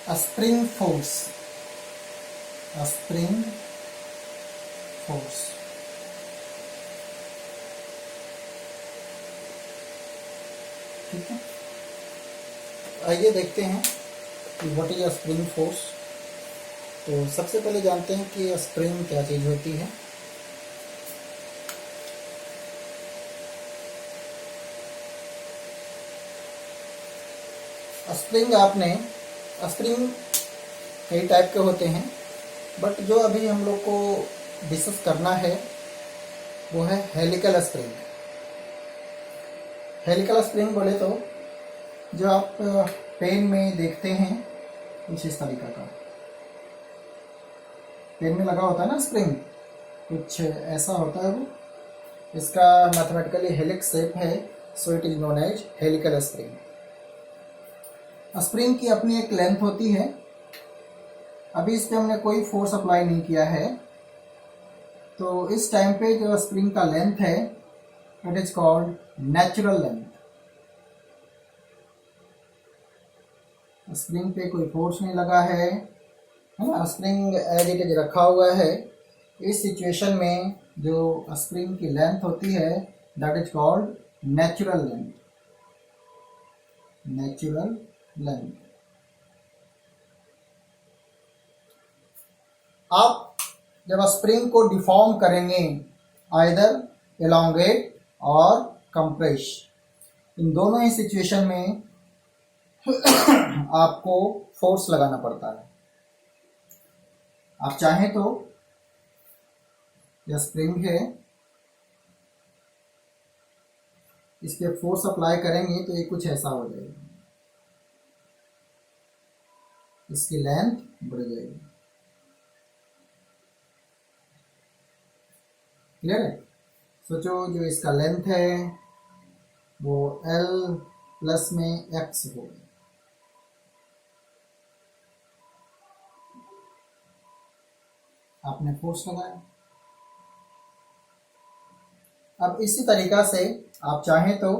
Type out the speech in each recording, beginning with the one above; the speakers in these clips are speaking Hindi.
A spring force, a spring force. ठीक है, आइए देखते हैं कि what is a spring force. तो सबसे पहले जानते हैं कि स्प्रिंग क्या चीज होती है। स्प्रिंग कई टाइप के होते हैं, बट जो अभी हम लोग को डिस्कस करना है वो है हेलिकल स्प्रिंग। हेलिकल स्प्रिंग बोले तो जो आप पेन में देखते हैं कुछ इस तरीका का पेन में लगा होता है ना स्प्रिंग, कुछ ऐसा होता है वो। इसका मैथमेटिकली हेलिक्स शेप है, so it is known as helical spring. Spring की अपनी एक लेंथ होती है। अभी इस पे हमने कोई फोर्स अप्लाई नहीं किया है, तो इस टाइम पे जो स्प्रिंग का लेंथ है it is called natural length. Spring पे कोई फोर्स नहीं लगा है ना, स्प्रिंग एज इट इज रखा हुआ है। इस सिचुएशन में जो स्प्रिंग की लेंथ होती है that is called natural length. Natural length. आप जब स्प्रिंग को डिफॉर्म करेंगे आइदर एलोंगेट और कंप्रेस, इन दोनों ही सिचुएशन में आपको फोर्स लगाना पड़ता है। आप चाहें तो यह स्प्रिंग है, इस पे फोर्स अप्लाई करेंगे तो ये कुछ ऐसा हो जाएगा, इसकी लेंथ बढ़ जाएगी। क्लियर है? सोचो जो इसका लेंथ है वो L प्लस में X हो, आपने फोर्स लगाया। अब इसी तरीका से आप चाहें तो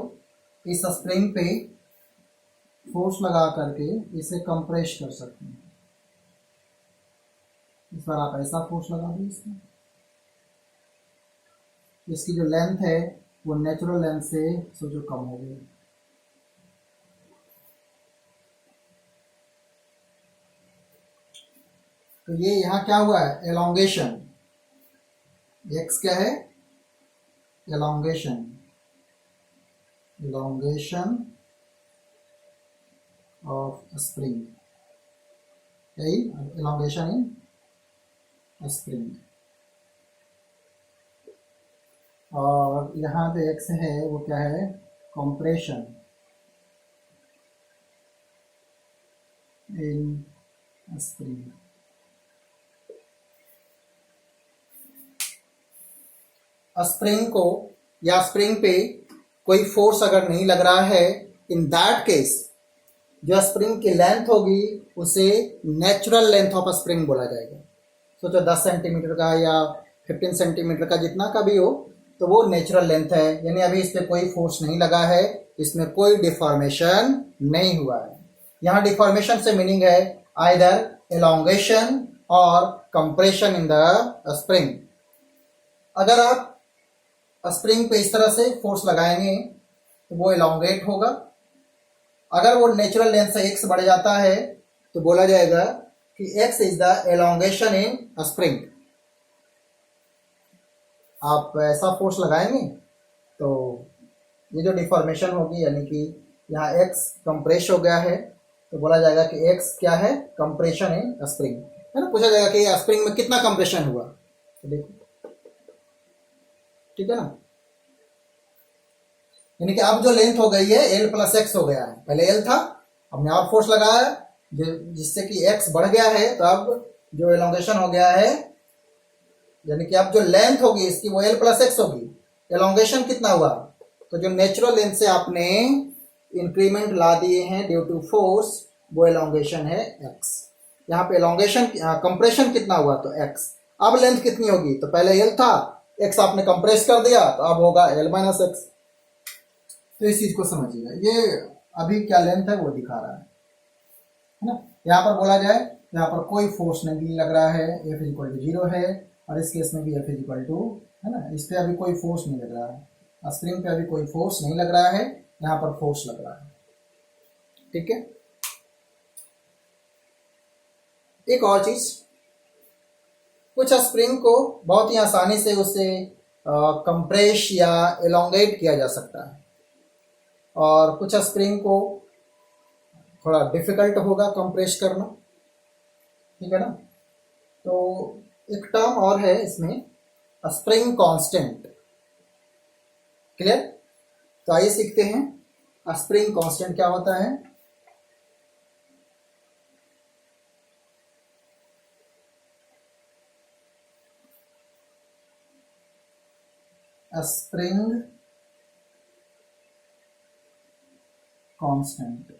इस स्प्रिंग पे फोर्स लगा करके इसे कंप्रेस कर सकते हैं। इस बार आप ऐसा फोर्स लगा दें इसमें, इसकी जो लेंथ है वो नेचुरल लेंथ से सोचो कम हो गई। तो ये यहाँ क्या हुआ है, एलोंगेशन। एक्स क्या है, एलोंगेशन। एलोंगेशन ऑफ स्प्रिंग, यही एलोंगेशन इन स्प्रिंग। और यहाँ पे एक्स है वो क्या है, कंप्रेशन इन स्प्रिंग। स्प्रिंग को या स्प्रिंग पे कोई फोर्स अगर नहीं लग रहा है, इन दैट केस जो स्प्रिंग की लेंथ होगी उसे नेचुरल लेंथ ऑफ स्प्रिंग बोला जाएगा। सोचो 10 सेंटीमीटर का या 15 सेंटीमीटर का जितना का भी हो, तो वो नेचुरल लेंथ है, यानी अभी इस पर कोई फोर्स नहीं लगा है, इसमें कोई डिफॉर्मेशन नहीं हुआ है। यहाँ डिफॉर्मेशन से मीनिंग है आइदर एलोंगेशन और कंप्रेशन इन द स्प्रिंग। अगर आप स्प्रिंग पे इस तरह से फोर्स लगाएंगे तो वो एलोंगेट होगा। अगर वो नेचुरल लेंथ से x बढ़ जाता है तो बोला जाएगा कि x is the elongation in spring. आप ऐसा फोर्स लगाएंगे तो ये जो डिफॉर्मेशन होगी, यानी कि यहाँ x कंप्रेस हो गया है, तो बोला जाएगा कि x क्या है, कंप्रेशन इन स्प्रिंग, है ना। पूछा जाएगा कि स्प्रिंग में कितना कंप्रेशन हुआ, तो देखो, ठीक है ना। यानी कि अब जो लेंथ हो गई है L प्लस एक्स हो गया है, पहले L था, हमने और फोर्स लगाया जिससे कि x बढ़ गया है, तो अब जो एलोंगेशन हो गया है, यानी कि अब जो लेंथ होगी इसकी वो L प्लस एक्स होगी। एलोंगेशन कितना हुआ, तो जो नेचुरल लेंथ से आपने इंक्रीमेंट ला दिए हैं ड्यू टू फोर्स, वो एलोंगेशन है x। यहाँ पे एलोंगेशन कंप्रेशन कितना हुआ, तो x। अब लेंथ कितनी होगी, तो पहले L था, x आपने कंप्रेस कर दिया, तो अब होगा L माइनस एक्स। तो इस चीज को समझिएगा, ये अभी क्या लेंथ है वो दिखा रहा है ना। यहाँ पर बोला जाए, यहाँ पर कोई फोर्स नहीं लग रहा है, F इज इक्वल टू 0 है, और इस केस में भी F इज इक्वल टू, है ना, इस पर अभी कोई फोर्स नहीं लग रहा है, स्प्रिंग पे अभी कोई फोर्स नहीं लग रहा है, यहाँ पर फोर्स लग रहा है। ठीक है। एक और चीज, कुछ स्प्रिंग को बहुत ही आसानी से उसे कंप्रेस या एलोंगेट किया जा सकता है, और कुछ स्प्रिंग को थोड़ा डिफिकल्ट होगा कंप्रेस करना। ठीक है ना। तो एक टर्म और है इसमें, स्प्रिंग कांस्टेंट। क्लियर। तो आइए सीखते हैं स्प्रिंग कांस्टेंट क्या होता है। स्प्रिंग कांस्टेंट,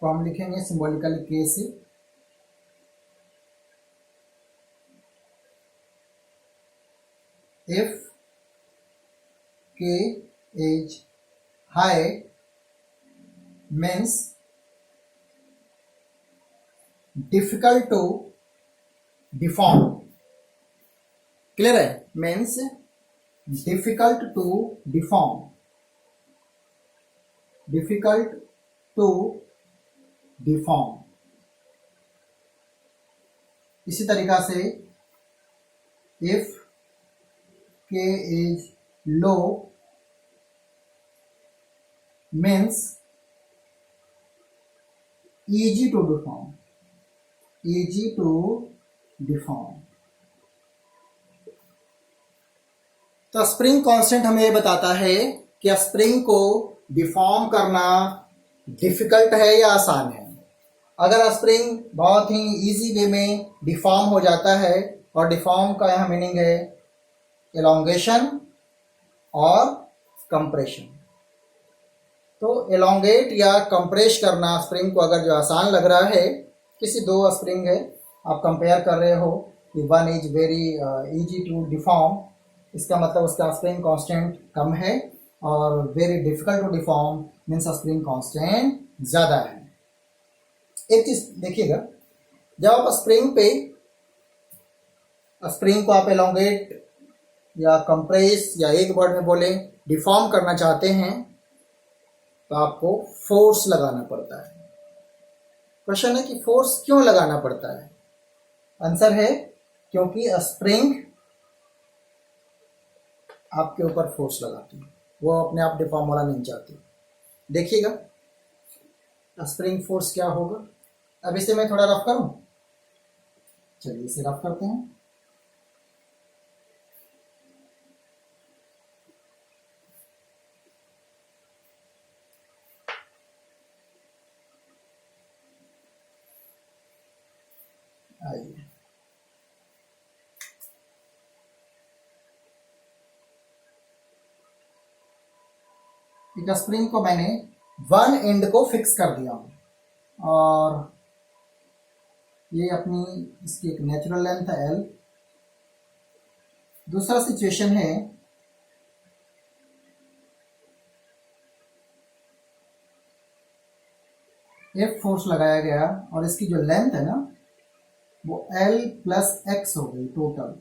तो हम लिखेंगे सिंबॉलिकली के से, if k is high means difficult to deform। Clear है। means difficult to deform, difficult to deform। इसी तरीका से if k is low means easy to deform, easy to deform। तो स्प्रिंग कांस्टेंट हमें ये बताता है कि स्प्रिंग को डिफॉर्म करना डिफिकल्ट है या आसान है। अगर स्प्रिंग बहुत ही इजी वे में डिफॉर्म हो जाता है, और डिफॉर्म का यहाँ मीनिंग है एलोंगेशन और कंप्रेशन। तो एलोंगेट या कंप्रेस करना स्प्रिंग को अगर जो आसान लग रहा है, किसी दो स्प्रिंग है आप कंपेयर कर रहे हो कि one is very easy to deform, इसका मतलब उसका स्प्रिंग कांस्टेंट कम है, और very difficult to deform means spring constant ज़्यादा है। एक चीज देखिएगा, जब आप स्प्रिंग को आप एलोंगेट या कंप्रेस या एक वर्ड में बोले डिफॉर्म करना चाहते हैं, तो आपको फोर्स लगाना पड़ता है। क्वेश्चन है कि फोर्स क्यों लगाना पड़ता है। आंसर है क्योंकि स्प्रिंग आपके ऊपर फोर्स लगाती है, वो अपने आप डिफॉर्म होना नहीं चाहती। देखिएगा स्प्रिंग फोर्स क्या होगा। अब इसे मैं थोड़ा रफ करूं, चलिए इसे रफ करते हैं। आइए, एक स्प्रिंग को मैंने वन एंड को फिक्स कर दिया हूं, और ये अपनी इसकी एक नेचुरल लेंथ है L। दूसरा सिचुएशन है F फोर्स लगाया गया, और इसकी जो लेंथ है ना वो L प्लस x हो गई टोटल।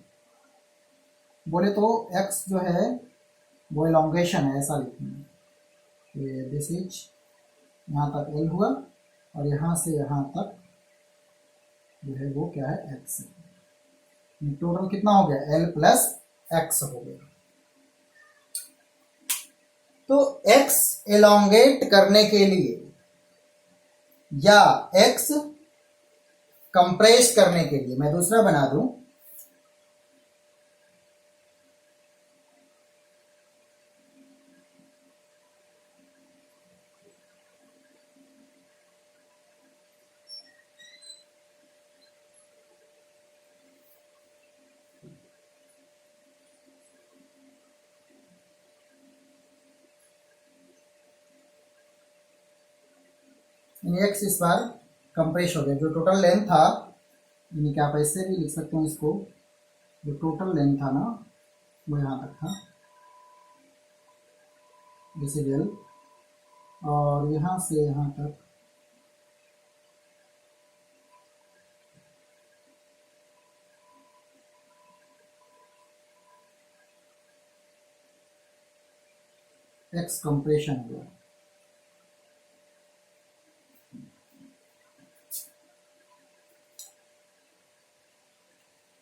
बोले तो x जो है वो एलोंगेशन है, ऐसा लिखेंगे। दिस इज यहाँ तक L हुआ, और यहाँ से यहाँ तक जो है वो क्या है x। टोटल कितना हो गया L प्लस x हो गया। तो x एलोंगेट करने के लिए या x कंप्रेस करने के लिए, मैं दूसरा बना दूं, x इस बार कंप्रेस हो गया। जो टोटल लेंथ था, यानी कि आप ऐसे भी लिख सकते हैं इसको, जो टोटल लेंथ था ना वो यहाँ तक था, डेसिबल, और यहाँ से यहाँ तक एक्स कंप्रेशन हुआ।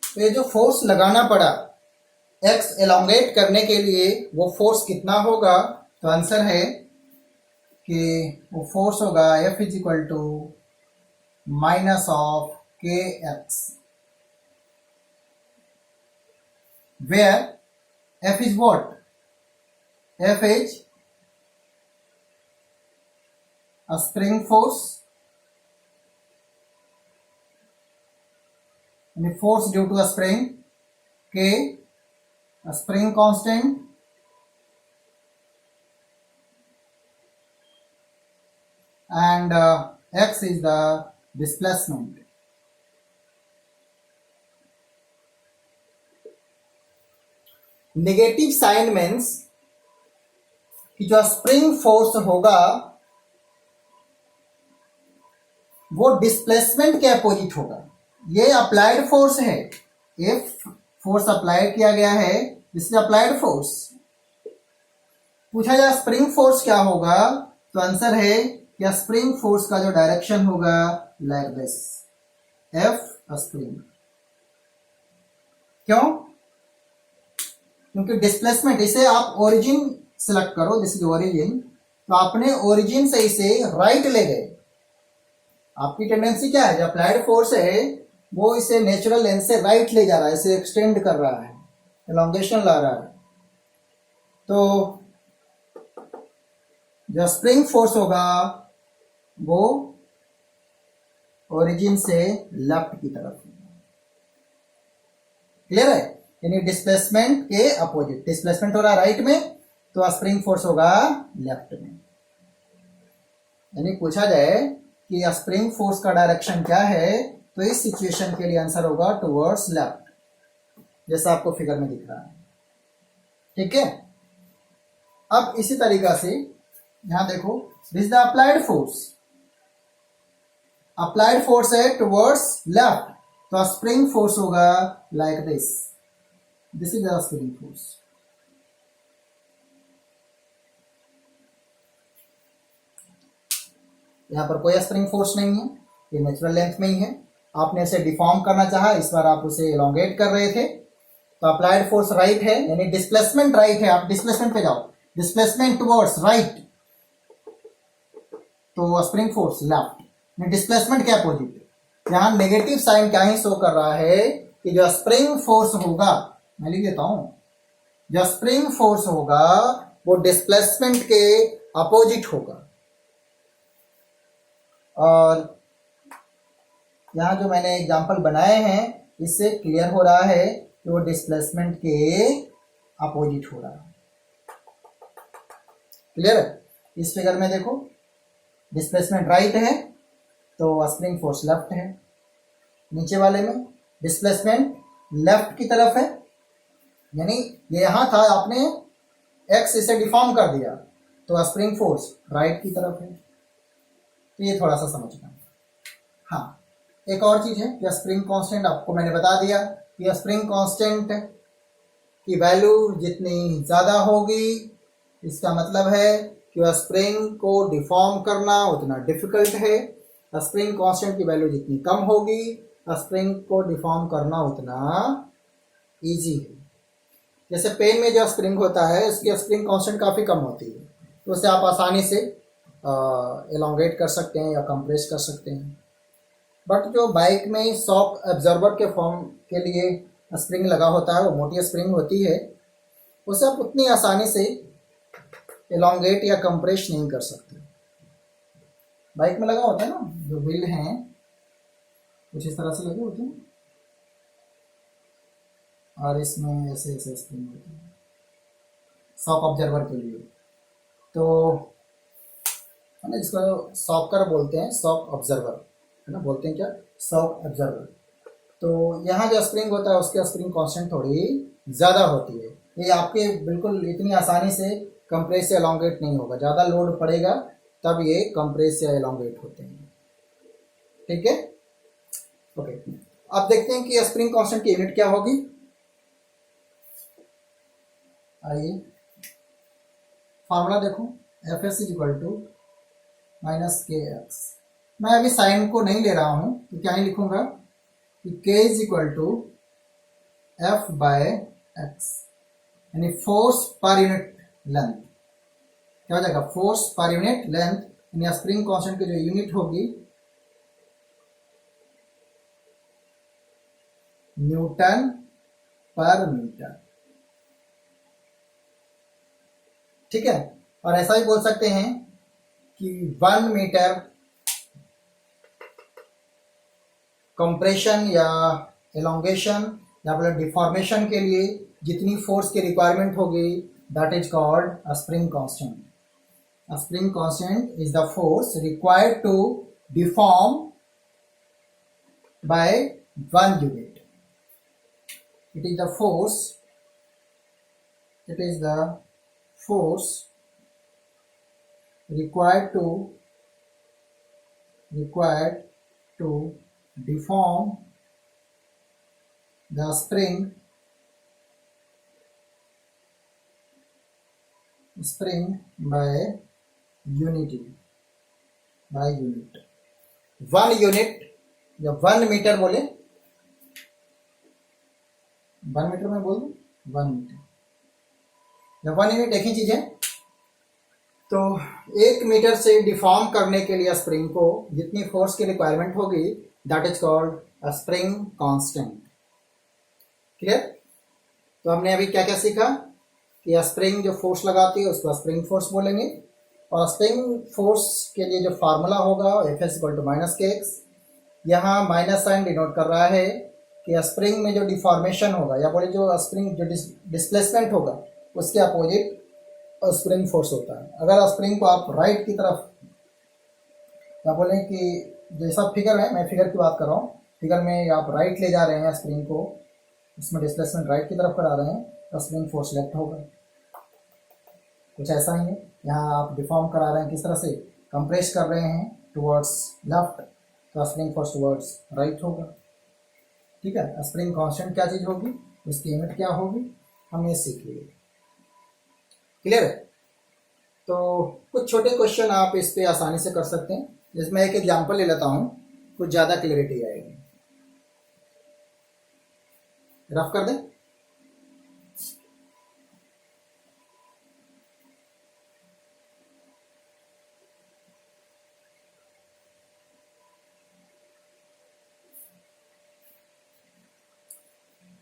तो ये जो फोर्स लगाना पड़ा एक्स एलोंगेट करने के लिए, वो फोर्स कितना होगा? तो आंसर है कि वो फोर्स होगा F is equal to minus of k x, where F is what? F is a spring force, and a force due to a spring. K, a spring constant, and X is the displacement. Negative sign means कि जो स्प्रिंग फोर्स होगा वो डिस्प्लेसमेंट के अपोजिट होगा। ये अप्लाइड फोर्स है, ये फोर्स अप्लाई किया गया है, दिस इज अप्लाइड फोर्स। पूछा जाए स्प्रिंग फोर्स क्या होगा, तो आंसर है कि स्प्रिंग फोर्स का जो डायरेक्शन होगा लाइक दिस, एफ स्प्रिंग। क्यों? क्योंकि डिस्प्लेसमेंट, इसे आप ओरिजिन सिलेक्ट करो, दिस इज ओरिजिन, तो आपने ओरिजिन से इसे राइट ले गए। आपकी टेंडेंसी क्या है, जो अप्लाइड फोर्स है वो इसे नेचुरल लेंथ से राइट ले जा रहा है, इसे एक्सटेंड कर रहा है, एलोंगेशन ला रहा है। तो जो स्प्रिंग फोर्स होगा वो ओरिजिन से लेफ्ट की तरफ। क्लियर है? यानी डिस्प्लेसमेंट के अपोजिट, डिस्प्लेसमेंट हो रहा है राइट में, तो स्प्रिंग फोर्स होगा लेफ्ट में। यानी पूछा जाए कि स्प्रिंग फोर्स का डायरेक्शन क्या है, तो इस सिचुएशन के लिए आंसर होगा टुवर्ड्स लेफ्ट, जैसा आपको फिगर में दिख रहा है। ठीक है, अब इसी तरीका से यहां देखो, this is the applied force, applied force है टुवर्ड्स लेफ्ट, तो स्प्रिंग फोर्स होगा like this, this is the spring force. यहाँ पर कोई स्प्रिंग फोर्स नहीं है, ये नेचुरल लेंथ में ही है। आपने इसे डिफॉर्म करना चाहा, इस बार आप उसे एलोंगेट कर रहे थे, तो अप्लाइड फोर्स राइट है, यानी डिस्प्लेसमेंट राइट है। आप डिस्प्लेसमेंट पे जाओ, डिस्प्लेसमेंट टुवर्ड्स राइट, तो स्प्रिंग फोर्स लेफ्ट, डिस्प्लेसमेंट के अपोजिट। यहाँ नेगेटिव साइन क्या ही शो कर रहा है कि जो स्प्रिंग फोर्स होगा, मैं लिख देता हूं, जो स्प्रिंग फोर्स होगा वो डिस्प्लेसमेंट के अपोजिट होगा। और यहाँ जो मैंने एग्जांपल बनाए हैं, इससे क्लियर हो रहा है कि वो डिस्प्लेसमेंट के अपोजिट हो रहा है। क्लियर है? इस फिगर में देखो, डिस्प्लेसमेंट राइट है तो स्प्रिंग फोर्स लेफ्ट है, नीचे वाले में डिस्प्लेसमेंट लेफ्ट की तरफ है, यानी ये यहाँ था, आपने एक्स इसे डिफॉर्म कर दिया, तो स्प्रिंग फोर्स राइट की तरफ है। तो ये थोड़ा सा समझना। हाँ, एक और चीज है कि स्प्रिंग कांस्टेंट, आपको मैंने बता दिया कि स्प्रिंग कांस्टेंट की वैल्यू जितनी ज़्यादा होगी, इसका मतलब है कि स्प्रिंग को डिफॉर्म करना उतना डिफिकल्ट है। स्प्रिंग कांस्टेंट की वैल्यू जितनी कम होगी, स्प्रिंग को डिफॉर्म करना उतना ईजी है। जैसे पेन में जो स्प्रिंग होता है, उसकी स्प्रिंग कांस्टेंट काफ़ी कम होती है, तो उसे आप आसानी से एलोंगेट कर सकते हैं या कंप्रेस कर सकते हैं। बट जो बाइक में शॉक एब्जॉर्बर के फॉर्म के लिए स्प्रिंग लगा होता है, वो मोटी स्प्रिंग होती है, उसे आप उतनी आसानी से एलोंगेट या कंप्रेस नहीं कर सकते। बाइक में लगा होता है ना, जो व्हील हैं कुछ इस तरह से लगे होते हैं, और इसमें ऐसे ऐसे स्प्रिंग होती है शॉक ऑब्जर्वर के लिए, तो है ना, जिसको शॉकर बोलते हैं, शॉक ऑब्जर्वर है ना, बोलते हैं क्या, शॉक ऑब्जर्वर। तो यहाँ जो स्प्रिंग होता है उसकी स्प्रिंग कांस्टेंट थोड़ी ज़्यादा होती है, ये आपके बिल्कुल इतनी आसानी से कंप्रेस या एलोंगेट नहीं होगा, ज़्यादा लोड पड़ेगा तब ये कंप्रेस या एलोंगेट होते हैं। ठीक है, ओके। अब देखते हैं कि स्प्रिंग कांस्टेंट की यूनिट क्या होगी। आइए फार्मूला देखो, F S is equal to minus K x. मैं अभी साइन को नहीं ले रहा हूं तो क्या ही लिखूंगा कि K is equal to F by x, यानी फोर्स पर यूनिट लेंथ। क्या हो जाएगा, फोर्स पर यूनिट लेंथ, यानी स्प्रिंग कांस्टेंट की जो यूनिट होगी न्यूटन पर मीटर। ठीक है, और ऐसा भी बोल सकते हैं कि 1 मीटर कंप्रेशन या एलोंगेशन या फिर डिफॉर्मेशन के लिए जितनी फोर्स की रिक्वायरमेंट होगी that is called a spring constant. A spring constant is the force required to deform by 1 unit. It is the force, it is the force required to deform the spring by unit। 1 unit या 1 मीटर बोले, 1 मीटर में बोल दूं, 1 मीटर या 1 यूनिट एक ही चीज है। तो 1 मीटर से डिफॉर्म करने के लिए स्प्रिंग को जितनी फोर्स की रिक्वायरमेंट होगी that is called a spring constant. Clear? तो हमने अभी क्या क्या सीखा कि स्प्रिंग जो फोर्स लगाती है उसको स्प्रिंग फोर्स बोलेंगे, और स्प्रिंग फोर्स के लिए जो फार्मूला होगा F S equal to minus K x. यहाँ माइनस साइन डिनोट कर रहा है कि स्प्रिंग में जो डिफॉर्मेशन होगा या बोले जो स्प्रिंग जो डिस्प्लेसमेंट होगा उसके अपोजिट स्प्रिंग फोर्स होता है। अगर स्प्रिंग को आप राइट की तरफ, क्या बोलें कि जैसा फिगर है, मैं फिगर की बात कर रहा हूँ, फिगर में आप राइट ले जा रहे हैं स्प्रिंग को, इसमें डिस्प्लेसमेंट राइट की तरफ करा रहे हैं तो स्प्रिंग फोर्स लेफ्ट होगा। कुछ ऐसा ही है, यहाँ आप डिफॉर्म करा रहे हैं किस तरह से, कंप्रेस कर रहे हैं टुवर्ड्स लेफ्ट तो स्प्रिंग फोर्स टुवर्ड्स राइट होगा। ठीक है, स्प्रिंग कांस्टेंट क्या चीज़ होगी, उसकी यूनिट क्या होगी, हम ये सीख लिए। क्लियर है? तो कुछ छोटे क्वेश्चन आप इस पे आसानी से कर सकते हैं, जिसमें एक एग्जांपल ले लेता हूं, कुछ ज़्यादा क्लियरिटी आएगी। रफ कर दें।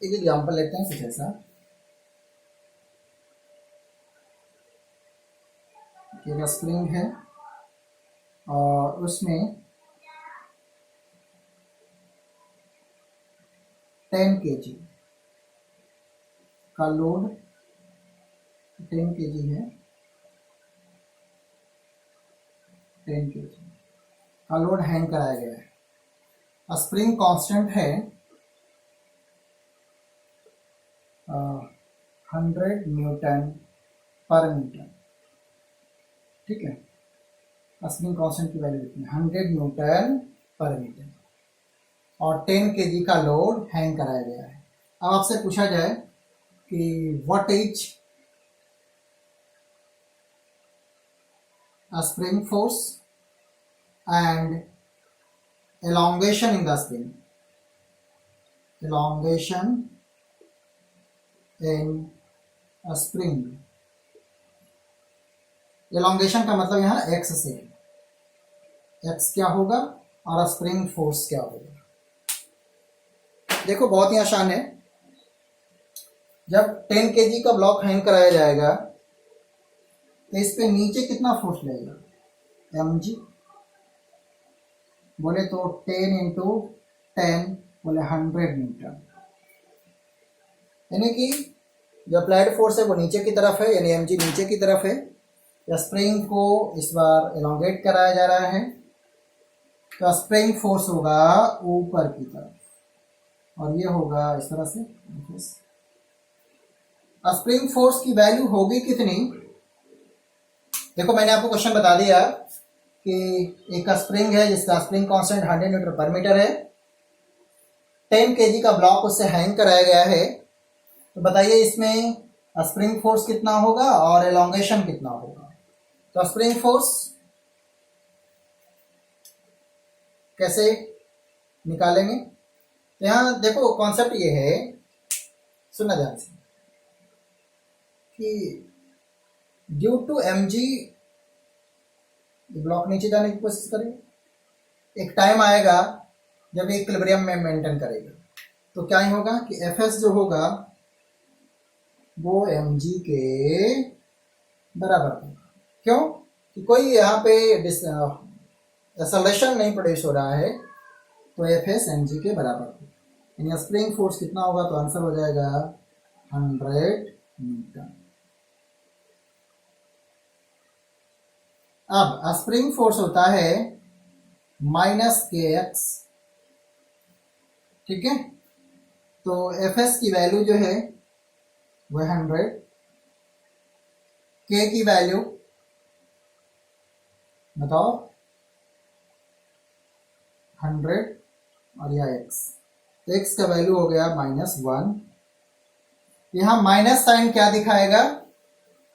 एक एग्जांपल लेते हैं कुछ ऐसा, एक स्प्रिंग है और उसमें 10 kg का लोड, 10 kg है, 10 kg का लोड हैंग कराया गया है। स्प्रिंग कांस्टेंट है 100 न्यूटन पर मीटर। ठीक है, स्प्रिंग कांस्टेंट की वैल्यू कितनी, 100 न्यूटन पर मीटर, और 10 kg का लोड हैंग कराया गया है। अब आपसे पूछा जाए कि what is a spring force and elongation in the spring, elongation in a spring। elongation का मतलब यहाँ x से, x क्या होगा और स्प्रिंग फोर्स क्या होगा। देखो बहुत ही आसान है, जब 10 kg का ब्लॉक हैंग कराया जाएगा तो इस पे नीचे कितना फोर्स लगेगा, mg बोले तो 10 इंटू 10 बोले 100 न्यूटन, यानी कि जो अप्लाइड फोर्स है वो नीचे की तरफ है, यानी mg नीचे की तरफ है। या स्प्रिंग को इस बार एलोंगेट कराया जा रहा है तो स्प्रिंग फोर्स होगा ऊपर की तरफ और ये होगा इस तरह से। स्प्रिंग फोर्स की वैल्यू होगी कितनी, देखो मैंने आपको क्वेश्चन बता दिया कि एक स्प्रिंग है जिसका स्प्रिंग कांस्टेंट 100 न्यूटन पर मीटर है, 10 केजी का ब्लॉक उससे हैंग कराया गया है। तो बताइए इसमें स्प्रिंग फोर्स कितना होगा और एलोंगेशन कितना होगा। तो स्प्रिंग फोर्स कैसे निकालेंगे, तो यहाँ देखो कॉन्सेप्ट ये है, सुनना ध्यान से, कि ड्यू टू mg ब्लॉक नीचे जाने की कोशिश करेगा, एक टाइम आएगा जब इक्विलिब्रियम में मेंटेन करेगा, तो क्या ही होगा कि fs जो होगा वो mg के बराबर होगा। क्यों कि कोई यहाँ पे एक्सेलरेशन नहीं प्रोड्यूस हो रहा है, तो fs mg के बराबर होगा। यानी स्प्रिंग फोर्स कितना होगा, तो आंसर हो जाएगा 100 न्यूटन। अब स्प्रिंग फोर्स होता है -kx, ठीक है। तो fs की वैल्यू जो है वह 100, k की वैल्यू बताओ 100 और या x, तो x का वैल्यू हो गया -1। यहाँ माइनस साइन क्या दिखाएगा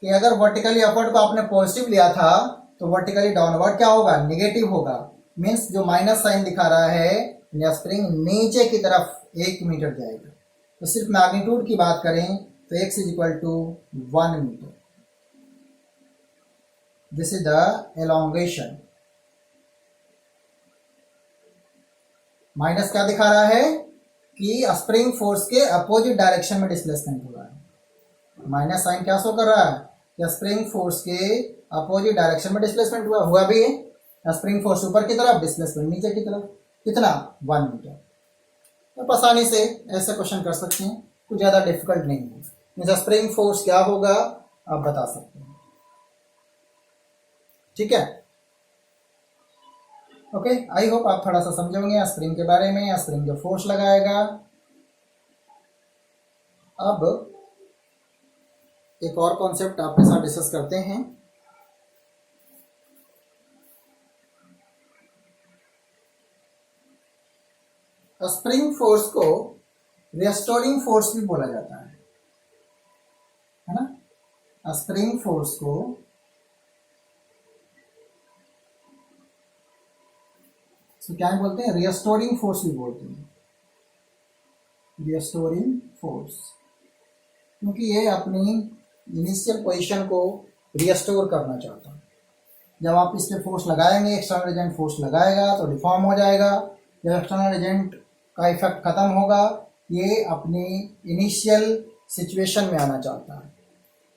कि अगर वर्टिकली अपवर्ड को आपने पॉजिटिव लिया था तो वर्टिकली डाउनवर्ड क्या होगा, नेगेटिव होगा। मीन्स जो माइनस साइन दिखा रहा है या स्प्रिंग नीचे की तरफ 1 मीटर जाएगा। तो सिर्फ मैग्नीट्यूड की बात करें तो x is equal to 1 metre. This is the elongation. Minus क्या दिखा रहा है कि स्प्रिंग फोर्स के अपोजिट डायरेक्शन में डिस्प्लेसमेंट हो रहा है। माइनस साइन क्या शो कर रहा है कि स्प्रिंग फोर्स के अपोजिट डायरेक्शन में डिस्प्लेसमेंट हुआ भी है। स्प्रिंग फोर्स ऊपर की तरफ, डिस्प्लेसमेंट नीचे की तरफ, कितना 1 मीटर। तो आसानी से ऐसे क्वेश्चन कर सकते हैं, कुछ ज़्यादा डिफिकल्ट नहीं है। स्प्रिंग फोर्स क्या होगा आप बता सकते हैं, ठीक है। ओके, आई होप आप थोड़ा सा समझोगे स्प्रिंग के बारे में, स्प्रिंग जो फोर्स लगाएगा। अब एक और कॉन्सेप्ट आपके साथ डिस्कस करते हैं। स्प्रिंग फोर्स को रिस्टोरिंग फोर्स भी बोला जाता है ना। स्प्रिंग फोर्स को क्या बोलते हैं, रिस्टोरिंग फोर्स भी बोलते हैं, रिस्टोरिंग फोर्स, क्योंकि ये अपनी इनिशियल पोजीशन को रिस्टोर करना चाहता है। जब आप इस पे फोर्स लगाएंगे, एक्सटर्नल एजेंट फोर्स लगाएगा तो डिफॉर्म हो जाएगा। जब एक्सटर्नल एजेंट का इफेक्ट खत्म होगा, ये अपनी इनिशियल सिचुएशन में आना चाहता है।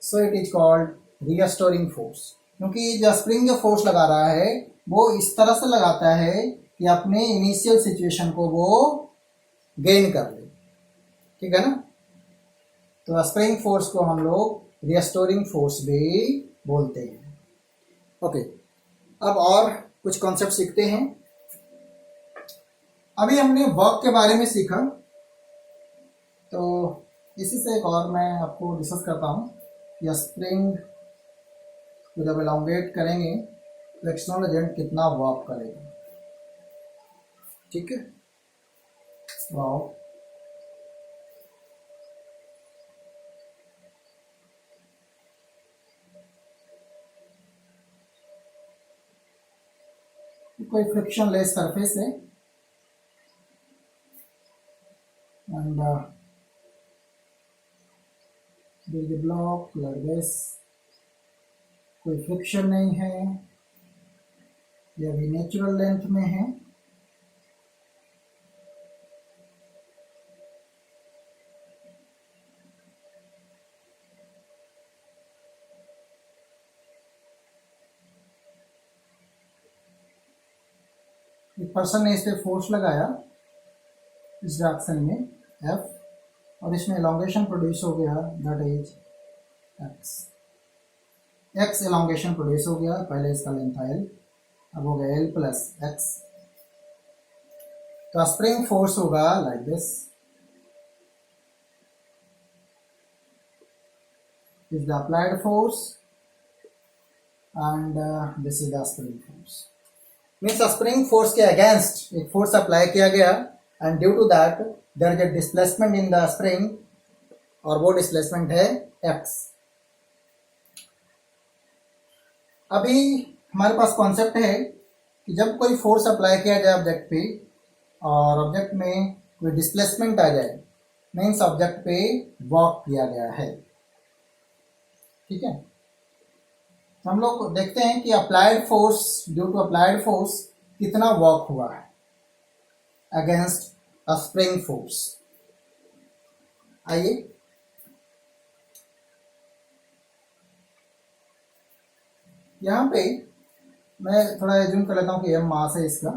So it is called restoring force, क्योंकि जो स्प्रिंग जो फोर्स लगा रहा है वो इस तरह से लगाता है कि अपने इनिशियल सिचुएशन को वो गेन कर ले, ठीक है ना। तो स्प्रिंग फोर्स को हम लोग रिस्टोरिंग फोर्स भी बोलते हैं। ओके, अब और कुछ कॉन्सेप्ट सीखते हैं। अभी हमने वर्क के बारे में सीखा, तो इसी से एक और मैं आपको डिस्कस करता हूँ कि स्प्रिंग को जब एलोंगेट करेंगे तो एक्सटर्नल एजेंट कितना वर्क करेगा, ठीक है। वाओ, कोई फ्रिक्शन लेस सरफेस है and there is a block like this, कोई फ्रिक्शन नहीं है, यह भी नेचुरल लेंथ में है। एक पर्सन ने इस पे फोर्स लगाया इस डायरेक्शन में F, और इसमें एलोंगेशन प्रोड्यूस हो गया, that is x elongation produce हो गया। पहले इसका लेंथ था L, अब हो गया L प्लस x। तो स्प्रिंग फोर्स होगा like this, is the applied force and this is the spring force. Means spring force के अगेंस्ट एक फोर्स अप्लाई किया गया and due to that there is a displacement in the spring, और वो डिस्प्लेसमेंट है एक्स। अभी हमारे पास कॉन्सेप्ट है कि जब कोई फोर्स अप्लाई किया जाए ऑब्जेक्ट पे और ऑब्जेक्ट में कोई डिस्प्लेसमेंट आ जाए, मीन्स ऑब्जेक्ट पे वर्क किया गया है। ठीक है, तो हम लोग देखते हैं कि applied force, due to applied force कितना वर्क हुआ है अगेंस्ट अ स्प्रिंग फोर्स। आइए यहाँ पे मैं थोड़ा एज्यूम कर लेता हूँ कि एम मास है इसका,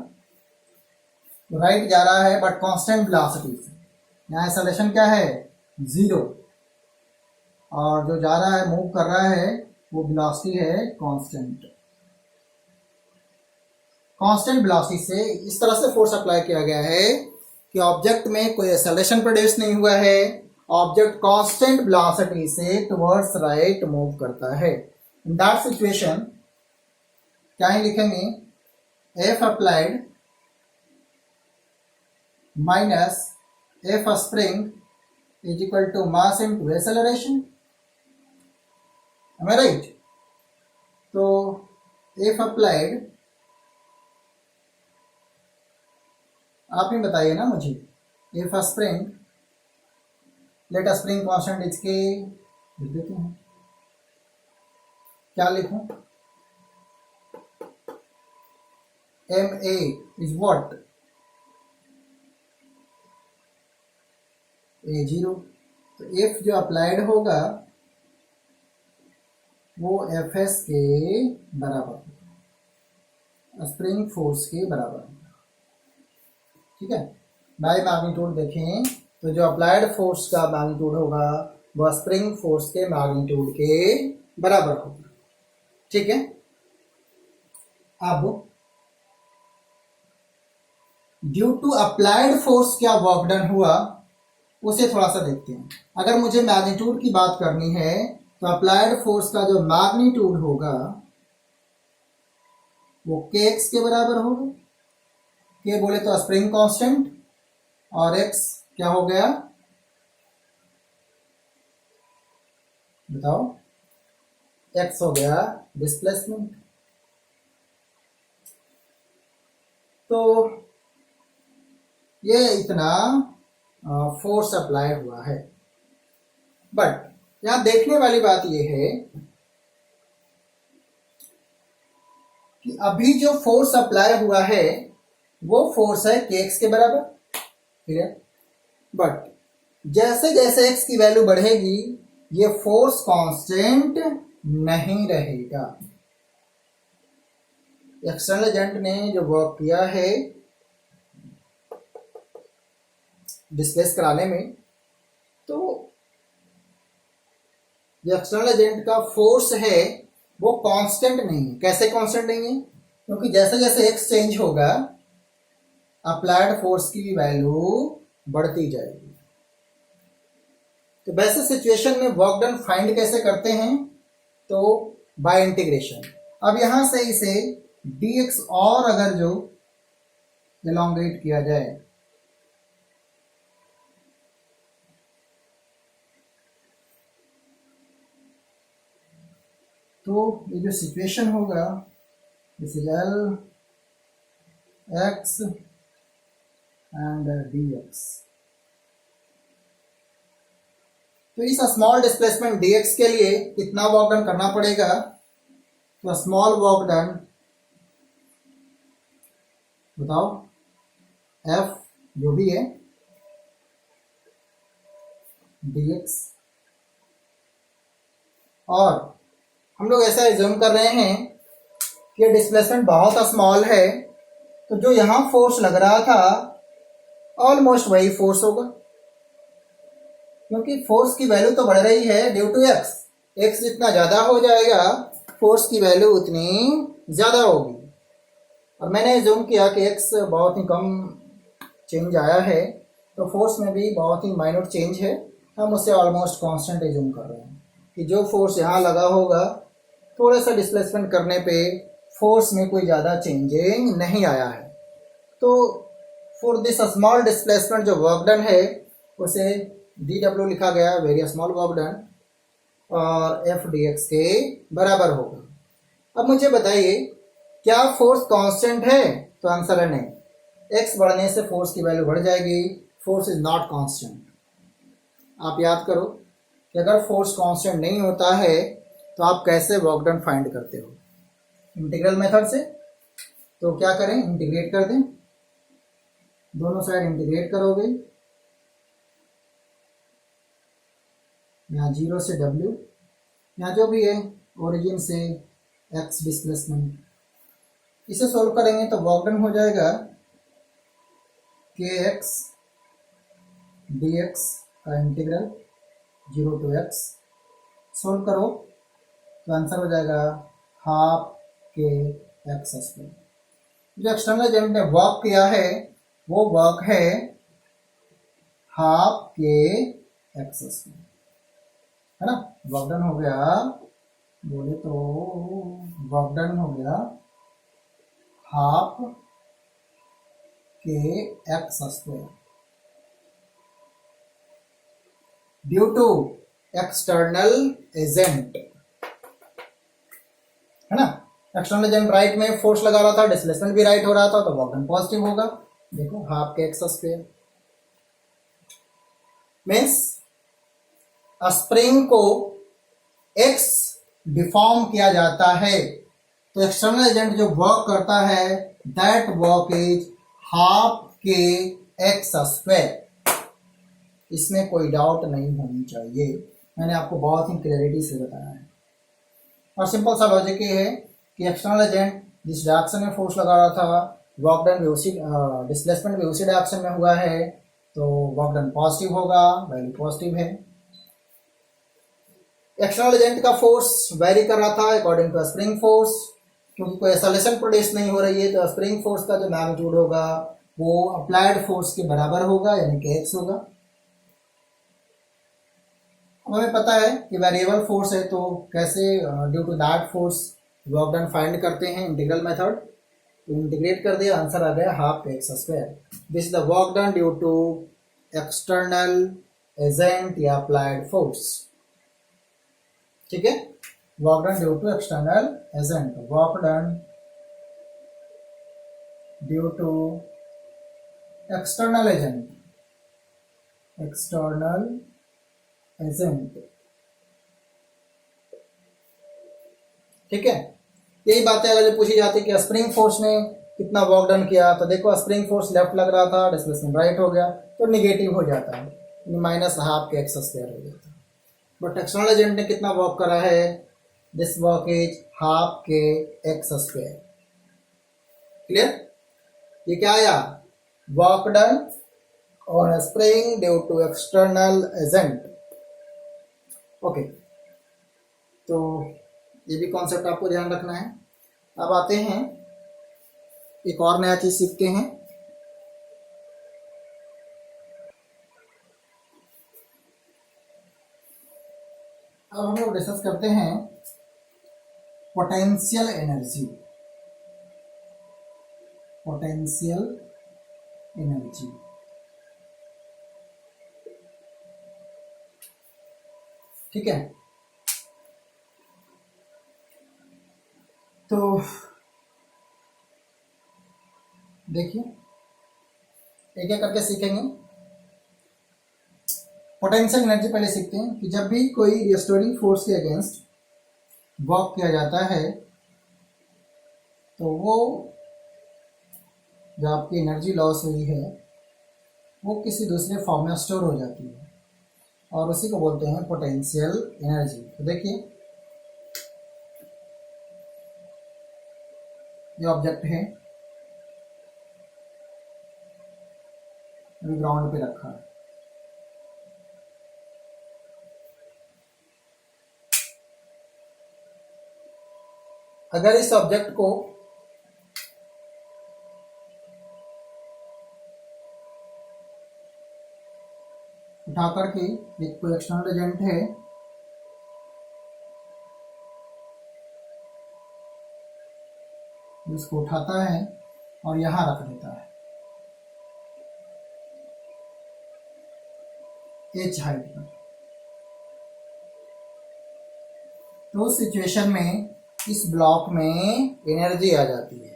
राइट जा रहा है बट कांस्टेंट वेलोसिटी से। यहाँ एक्सेलरेशन क्या है, 0, और जो जा रहा है मूव कर रहा है वो वेलोसिटी है कांस्टेंट। कांस्टेंट वेलोसिटी से इस तरह से फोर्स अप्लाई किया गया है कि ऑब्जेक्ट में कोई एक्सेलरेशन प्रोड्यूस नहीं हुआ है, ऑब्जेक्ट कांस्टेंट वेलोसिटी से टुवर्ड्स राइट मूव करता है। इन दैट सिचुएशन क्या ही लिखेंगे, F applied minus F spring is equal to mass into acceleration. Am I right? तो एफ अप्लाइड, आप ही बताइए ना मुझे, F spring, let spring constant is K लिख देते हैं, क्या लिखूं, M A is what, A0। तो एफ जो अप्लाइड होगा वो एफ एस के बराबर, स्प्रिंग फोर्स के बराबर। ठीक है, बाय मैग्नीट्यूड देखें तो जो अप्लाइड फोर्स का मैग्नीट्यूड होगा वह स्प्रिंग फोर्स के मैग्नीट्यूड के बराबर होगा। ठीक है, अब ड्यू टू अप्लाइड फोर्स क्या वर्क डन हुआ उसे थोड़ा सा देखते हैं। अगर मुझे मैग्नीट्यूड की बात करनी है तो अप्लाइड फोर्स का जो मैग्नीट्यूड होगा वो के एक्स के बराबर होगा। के बोले तो स्प्रिंग कांस्टेंट, और एक्स क्या हो गया बताओ, एक्स हो गया डिस्प्लेसमेंट। तो ये इतना फोर्स अप्लाई हुआ है। बट यहां देखने वाली बात यह है कि अभी जो फोर्स अप्लाई हुआ है वो फोर्स है के एक्स के बराबर, ठीक है। बट जैसे जैसे एक्स की वैल्यू बढ़ेगी ये फोर्स कांस्टेंट नहीं रहेगा। एक्सटर्नल एजेंट ने जो वर्क किया है डिस्प्लेस कराने में, तो जो एक्सटर्नल एजेंट का फोर्स है वो कांस्टेंट नहीं है। कैसे कांस्टेंट नहीं है? क्योंकि जैसे जैसे एक्स चेंज होगा अप्लाइड फोर्स की वैल्यू बढ़ती जाएगी। तो वैसे सिचुएशन में वर्क डन फाइंड कैसे करते हैं? तो बाय इंटीग्रेशन। अब यहां से इसे dx और अगर जो एलोंगेट किया जाए तो ये जो सिचुएशन होगा this is L x and dx। तो इस स्मॉल डिस्प्लेसमेंट dx के लिए कितना वर्क डन करना पड़ेगा? तो स्मॉल वर्क डन बताओ, f जो भी है dx, और हम लोग ऐसा एज्यूम कर रहे हैं कि डिस्प्लेसमेंट बहुत स्मॉल है, तो जो यहां फोर्स लग रहा था ऑलमोस्ट वही फोर्स होगा, क्योंकि फोर्स की वैल्यू तो बढ़ रही है ड्यू टू एक्स। एक्स जितना ज़्यादा हो जाएगा फोर्स की वैल्यू उतनी ज़्यादा होगी। और मैंने एज्यूम किया कि एक्स बहुत ही कम चेंज आया है, तो फोर्स में भी बहुत ही माइनर चेंज है। हम उसे ऑलमोस्ट कांस्टेंट एज्यूम कर रहे हैं कि जो फोर्स यहाँ लगा होगा थोड़ा सा डिस्प्लेसमेंट करने पे फोर्स में कोई ज़्यादा चेंजिंग नहीं आया है। तो फॉर दिस स्मॉल डिस्प्लेसमेंट जो वर्क डन है उसे डी डब्ल्यू लिखा गया, वेरी स्मॉल वर्क डन, और एफ डी एक्स के बराबर होगा। अब मुझे बताइए क्या फोर्स कांस्टेंट है? तो आंसर है नहीं। एक्स बढ़ने से फोर्स की वैल्यू बढ़ जाएगी। Force is not constant. आप याद करो कि अगर फोर्स कांस्टेंट नहीं होता है तो आप कैसे वर्क डन फाइंड करते हो? इंटीग्रल मेथड से। तो क्या करें, इंटीग्रेट कर दें, दोनों साइड इंटीग्रेट करोगे, यहाँ 0 से W, यहाँ जो भी है ओरिजिन से x डिस्प्लेसमेंट, इसे सॉल्व करेंगे तो वर्क डन हो जाएगा kx dx का इंटीग्रल 0 to x। सॉल्व करो तो आंसर हो जाएगा हाफ के एक्स स्क्वायर। जो एक्सटर्नल एजेंट ने वर्क किया है वो वर्क है हाफ के एक्स स्क्वायर, है ना। वर्क डन हो गया, बोले तो वर्क डन हो गया half K x square due to external agent, है ना। एक्सटर्नल एजेंट राइट में फोर्स लगा रहा था, डिस्प्लेसमेंट भी राइट हो रहा था, तो वर्क डन पॉजिटिव होगा। देखो half K x square means spring को एक्स डिफॉर्म किया जाता है तो एक्सटर्नल एजेंट जो वर्क करता है that work is half K x square. इसमें कोई डाउट नहीं होनी चाहिए, मैंने आपको बहुत ही क्लैरिटी से बताया है। और सिंपल सा लॉजिक ये है कि एक्सटर्नल एजेंट जिस डायरेक्शन में फोर्स लगा रहा था वर्क डन भी उसी डिस्प्लेसमेंट भी उसी डायरेक्शन में हुआ है, तो वर्क डन पॉजिटिव होगा, वैल्यू पॉजिटिव है। एक्सटर्नल एजेंट का फोर्स वेरी कर रहा था अकॉर्डिंग टू स्प्रिंग फोर्स, क्योंकि कोई एक्सेलरेशन प्रोड्यूस नहीं हो रही है तो स्प्रिंग फोर्स का जो मैग्नीट्यूड होगा वो अप्लाइड फोर्स के बराबर होगा, यानी कि x होगा। हमें पता है कि वेरिएबल फोर्स है तो कैसे due to that force work done find करते हैं, इंटीग्रल मेथड। इंटीग्रेट कर दिया, आंसर आ गया half x square. This is the work done due to external agent या अप्लाइड फोर्स। ठीक है, work done due to external agent, work done due to external agent, external agent. ठीक है, यही बातें अगर जो पूछी जाती कि स्प्रिंग फोर्स ने कितना वर्क डन किया, तो देखो स्प्रिंग फोर्स लेफ्ट लग रहा था, डिस्प्लेसमेंट राइट हो गया तो निगेटिव हो जाता है, minus half K x square हो जाता है। बट एक्सटर्नल एजेंट ने कितना वर्क करा है, this work is half K x square. Clear? ये क्या आया, work done on spring due to external agent. Okay, तो ये भी कॉन्सेप्ट आपको ध्यान रखना है। अब आते हैं एक और नया चीज सीखते हैं। अब हम लोग डिस्कस करते हैं पोटेंशियल एनर्जी। पोटेंशियल एनर्जी, ठीक है। तो देखिए एक एक करके सीखेंगे। पोटेंशियल एनर्जी पहले सीखते हैं कि जब भी कोई रिस्टोरिंग फोर्स के अगेंस्ट वर्क किया जाता है तो वो जो आपकी एनर्जी लॉस हुई है वो किसी दूसरे फॉर्म में स्टोर हो जाती है और उसी को बोलते हैं पोटेंशियल एनर्जी। तो देखिए ये ऑब्जेक्ट है, अभी ग्राउंड पे रखा है, अगर इस ऑब्जेक्ट को उठा करके एक कोई एक्सटर्नल एजेंट है इसको उठाता है और यहाँ रख देता है h हाइट पर। तो उस सिचुएशन में इस ब्लॉक में एनर्जी आ जाती है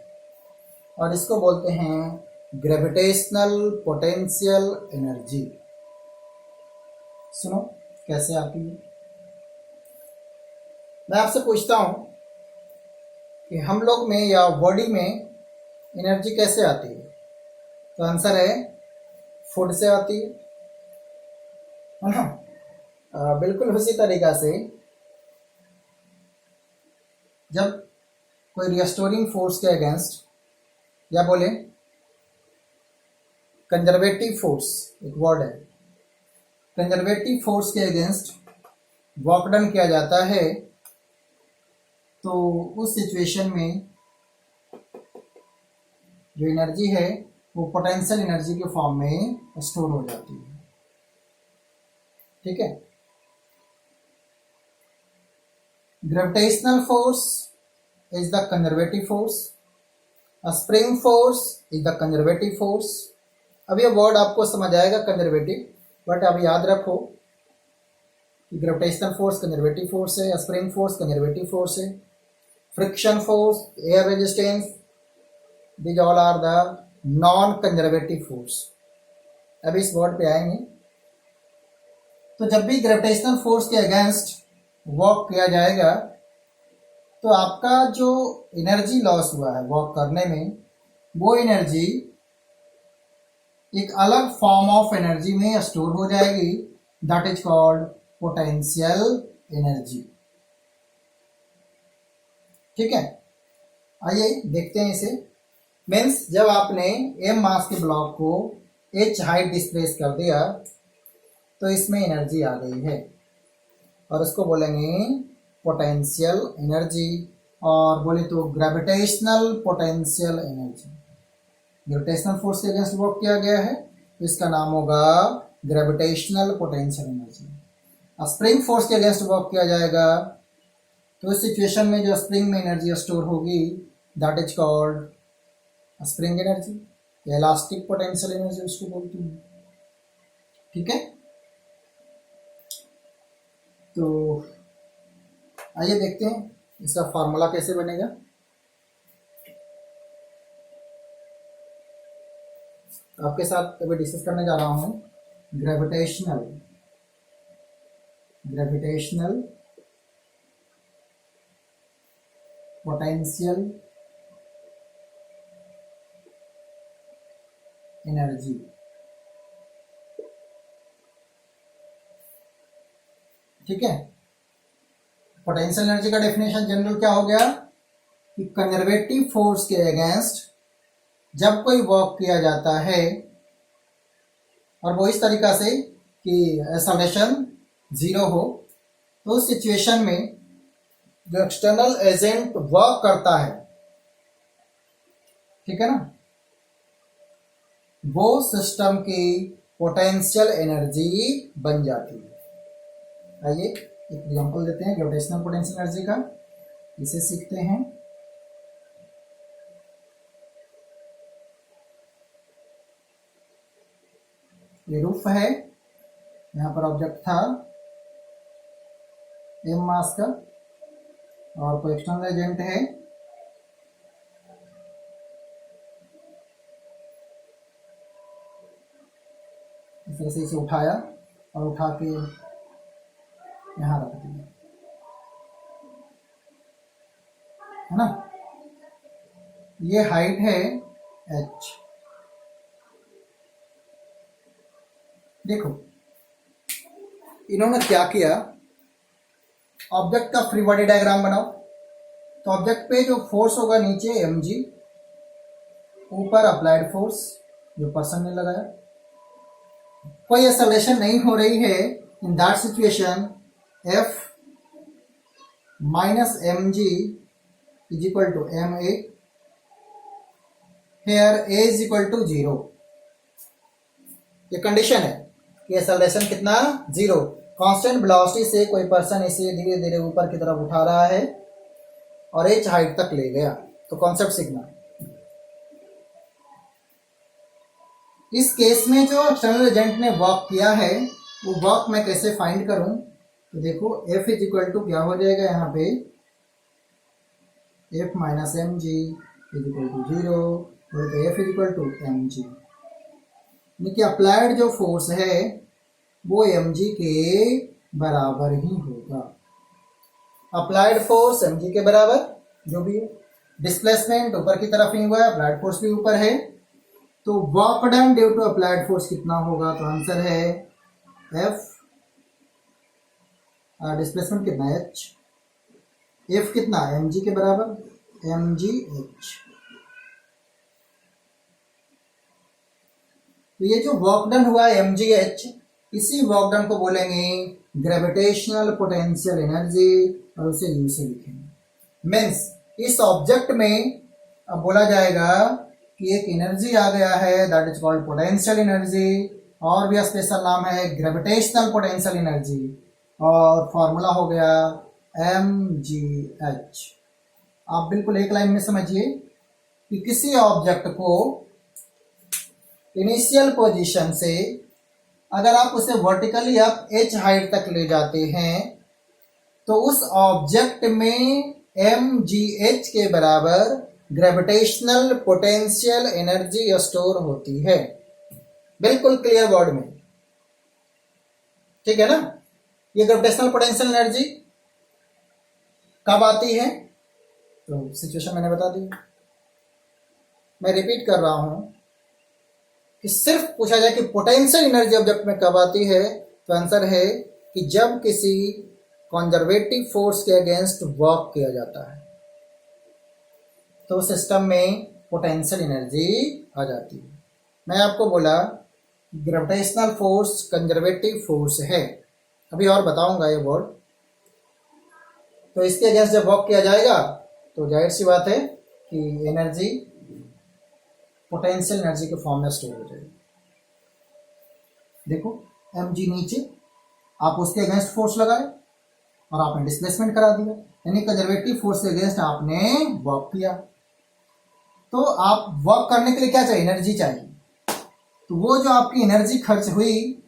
और इसको बोलते हैं ग्रेविटेशनल पोटेंशियल एनर्जी। सुनो कैसे आती है। मैं आपसे पूछता हूं कि हम लोग में या बॉडी में एनर्जी कैसे आती है, तो आंसर है फूड से आती है ना। बिल्कुल उसी तरीका से जब कोई रिस्टोरिंग फोर्स के अगेंस्ट या बोले कंजर्वेटिव फोर्स, एक वर्ड है, कंजर्वेटिव फोर्स के अगेंस्ट वर्क डन किया जाता है, तो उस सिचुएशन में जो एनर्जी है वो पोटेंशियल एनर्जी के फॉर्म में स्टोर हो जाती है। ठीक है। Gravitational force is the conservative force, spring force is the conservative force. अब ये वर्ड आपको समझ आएगा कंजर्वेटिव, बट अब याद रखो कि ग्रेविटेशनल फोर्स कंजर्वेटिव फोर्स है, स्प्रिंग फोर्स कंजर्वेटिव फोर्स है, friction force, air resistance, these all are the non conservative force. अब इस वर्ड पे आएंगे। तो जब भी ग्रेविटेशनल फोर्स के अगेंस्ट वर्क किया जाएगा तो आपका जो एनर्जी लॉस हुआ है वर्क करने में, वो एनर्जी एक अलग फॉर्म ऑफ एनर्जी में स्टोर हो जाएगी, that is called potential energy. ठीक है। आइए देखते हैं इसे। मीन्स जब आपने m मास के ब्लॉक को h हाइट डिस्प्लेस कर दिया तो इसमें एनर्जी आ गई है और उसको बोलेंगे पोटेंशियल एनर्जी, और बोले तो gravitational potential energy. Gravitational force के अगेंस्ट वर्क किया गया है तो इसका नाम होगा gravitational potential energy. Spring force के अगेंस्ट वर्क किया जाएगा तो इस सिचुएशन में जो स्प्रिंग में एनर्जी स्टोर होगी that is called spring energy, elastic potential energy उसको बोलते हैं। ठीक है। तो आइए देखते हैं इसका फॉर्मूला कैसे बनेगा। आपके साथ अभी डिस्कस करने जा रहा हूं ग्रेविटेशनल पोटेंशियल एनर्जी। ठीक है। पोटेंशियल एनर्जी का डेफिनेशन जनरल क्या हो गया कि कंजर्वेटिव फोर्स के अगेंस्ट जब कोई वर्क किया जाता है और वो इस तरीका से कि एक्सेलरेशन जीरो हो, तो उस सिचुएशन में जो एक्सटर्नल एजेंट वर्क करता है, ठीक है ना, वो सिस्टम की पोटेंशियल एनर्जी बन जाती है। आइए एक एग्जांपल देते हैं ग्रेविटेशनल पोटेंशियल एनर्जी का, इसे सीखते हैं। ये रूफ है, यहाँ पर ऑब्जेक्ट था m मास का और कोई एक्सटर्नल एजेंट है, इस तरह से इसे उठाया और उठा के यहाँ रख दिया, है ना। ये हाइट है h। देखो इन्होंने क्या किया, ऑब्जेक्ट का फ्री बॉडी डायग्राम बनाओ। तो ऑब्जेक्ट पे जो फोर्स होगा नीचे mg, ऊपर अप्लाइड फोर्स जो पर्सन ने लगाया, कोई एक्सेलरेशन नहीं हो रही है, in that situation F minus mg is equal to ma, here a is equal to 0। ये कंडीशन है कि एक्सेलरेशन कितना, 0। कांस्टेंट वेलोसिटी से कोई पर्सन इसे धीरे धीरे ऊपर की तरफ उठा रहा है और h हाइट तक ले गया। तो कॉन्सेप्ट सीखना। इस केस में जो एक्सटर्नल एजेंट ने वर्क किया है वो वर्क मैं कैसे फाइंड करूं, तो देखो F इज इक्वल टू क्या हो जाएगा यहाँ पे, F minus M G is equal to 0 और F is equal to M G, यानी कि अप्लाइड जो फोर्स है वो एम जी के बराबर ही होगा। अप्लाइड फोर्स एम जी के बराबर, जो भी डिस्प्लेसमेंट ऊपर की तरफ ही हुआ है, अप्लाइड फोर्स भी ऊपर है, तो work done due to applied force कितना होगा, तो आंसर है F, डिस्प्लेसमेंट कितना है H, F कितना mg के बराबर mgh। तो ये जो वर्क डन हुआ है mgh, इसी वर्क डन को बोलेंगे ग्रेविटेशनल पोटेंशियल एनर्जी और उसे U से लिखेंगे। मीन्स इस ऑब्जेक्ट में अब बोला जाएगा कि एक एनर्जी आ गया है that is called potential energy, और भी स्पेशल नाम है ग्रेविटेशनल पोटेंशियल एनर्जी, और फॉर्मूला हो गया mgh। आप बिल्कुल एक लाइन में समझिए कि किसी ऑब्जेक्ट को इनिशियल पोजीशन से अगर आप उसे वर्टिकली अप h हाइट तक ले जाते हैं तो उस ऑब्जेक्ट में mgh के बराबर ग्रेविटेशनल पोटेंशियल एनर्जी स्टोर होती है। बिल्कुल क्लियर वर्ड में, ठीक है ना। ये ग्रेविटेशनल पोटेंशियल एनर्जी कब आती है, तो सिचुएशन मैंने बता दी। मैं रिपीट कर रहा हूं कि सिर्फ पूछा जाए कि पोटेंशियल एनर्जी ऑब्जेक्ट में कब आती है, तो आंसर है कि जब किसी कंजर्वेटिव फोर्स के अगेंस्ट वर्क किया जाता है तो सिस्टम में पोटेंशियल एनर्जी आ जाती है। मैं आपको बोला ग्रेविटेशनल फोर्स कंजर्वेटिव फोर्स है, अभी और बताऊंगा ये वर्ड। तो इसके अगेंस्ट जब वर्क किया जाएगा तो जाहिर सी बात है कि एनर्जी पोटेंशियल एनर्जी के फॉर्म में स्टोर हो जाएगी। देखो mg नीचे, आप उसके अगेंस्ट फोर्स लगाए और आपने डिस्प्लेसमेंट करा दिया, यानी कंजर्वेटिव फोर्स के अगेंस्ट आपने वर्क किया। तो आप वर्क करने के लिए क्या चाहिए, एनर्जी चाहिए। तो वो जो आपकी एनर्जी खर्च हुई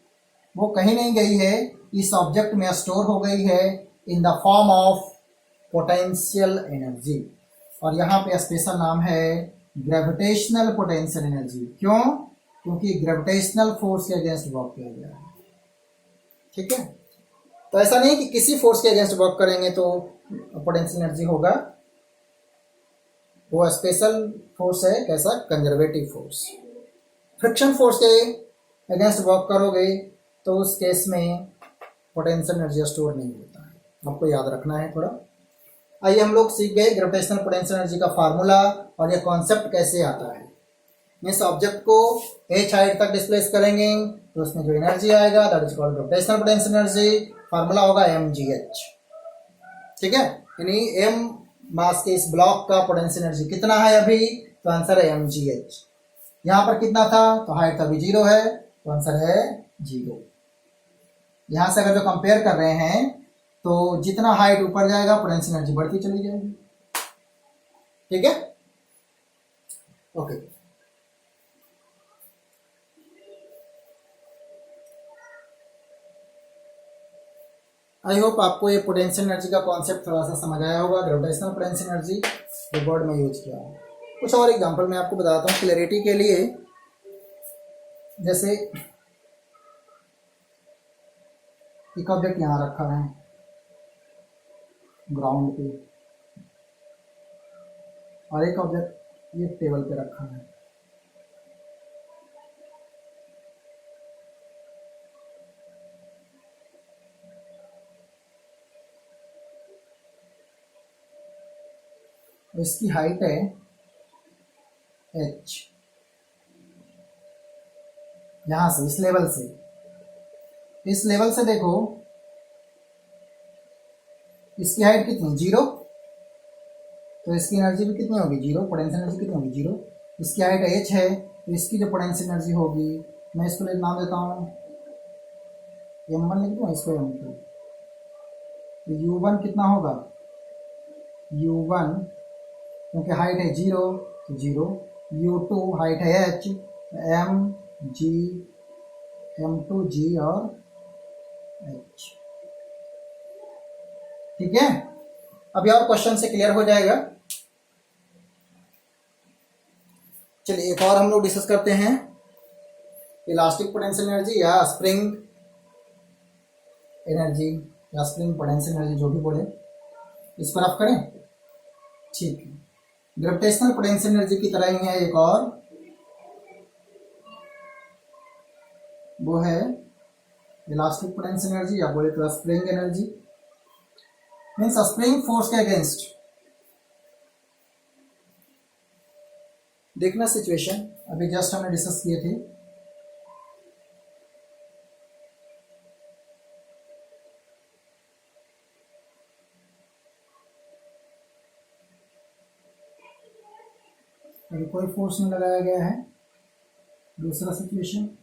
वो कहीं नहीं गई है, इस ऑब्जेक्ट में स्टोर हो गई है in the form of potential energy, और यहाँ पे स्पेशल नाम है ग्रेविटेशनल पोटेंशियल एनर्जी। क्यों, क्योंकि ग्रेविटेशनल फोर्स के अगेंस्ट वर्क किया गया है। ठीक है, तो ऐसा नहीं कि किसी फोर्स के अगेंस्ट वर्क करेंगे तो पोटेंशियल एनर्जी होगा, वो स्पेशल फोर्स है। कैसा, कंजर्वेटिव फोर्स। फ्रिक्शन फोर्स के अगेंस्ट वर्क करोगे तो उस केस में पोटेंशियल एनर्जी स्टोर नहीं होता है, आपको याद रखना है थोड़ा। आइए हम लोग सीख गए ग्रेविटेशनल पोटेंशियल एनर्जी का फार्मूला और ये कॉन्सेप्ट कैसे आता है। इस ऑब्जेक्ट को h हाइट तक डिस्प्लेस करेंगे तो उसमें जो एनर्जी आएगा that is called gravitational potential energy, formula होगा mgh। ठीक है, यानी m मास के इस ब्लॉक का पोटेंशियल एनर्जी कितना है अभी, तो आंसर है mgh। यहाँ पर कितना था, तो हाइट अभी 0 है, तो आंसर है 0। यहाँ से अगर जो कंपेयर कर रहे हैं तो जितना हाइट ऊपर जाएगा पोटेंशियल एनर्जी बढ़ती चली जाएगी। ठीक है, ओके। आई होप आपको ये पोटेंशियल एनर्जी का कॉन्सेप्ट थोड़ा सा समझ आया होगा। ग्रेविटेशनल पोटेंशियल एनर्जी जो वर्ड में यूज किया है। कुछ और एग्जांपल मैं आपको बताता हूँ क्लैरिटी के लिए। जैसे एक ऑब्जेक्ट यहाँ रखा है ग्राउंड पे, और एक ऑब्जेक्ट ये टेबल पे रखा है। इसकी हाइट है h, यहां से इस लेवल से देखो इसकी हाइट कितनी, 0, तो इसकी एनर्जी भी कितनी होगी 0, पोटेंशियल एनर्जी कितनी होगी 0। इसकी हाइट h है तो इसकी जो पोटेंशियल एनर्जी होगी, मैं इसको नाम देता हूँ m1 लिख दूँ, इसको m2। तो u1 कितना होगा, u1 क्योंकि हाइट है 0 तो 0, U2 हाइट है h, M2 G और h। ठीक है, अभी और क्वेश्चन से क्लियर हो जाएगा। चलिए एक और हम लोग डिस्कस करते हैं, इलास्टिक पोटेंशियल एनर्जी या स्प्रिंग एनर्जी या स्प्रिंग पोटेंशियल एनर्जी, जो भी बोले, इस पर आप करें। ठीक है, ग्रेविटेशनल पोटेंशियल एनर्जी की तरह ही है एक और, वो है इलास्टिक पोटेंशियल एनर्जी या बोले तो spring energy. Means spring force के अगेंस्ट। देखना सिचुएशन अभी जस्ट हमने डिस्कस किए थे। अभी कोई फोर्स नहीं लगाया गया है। दूसरा सिचुएशन,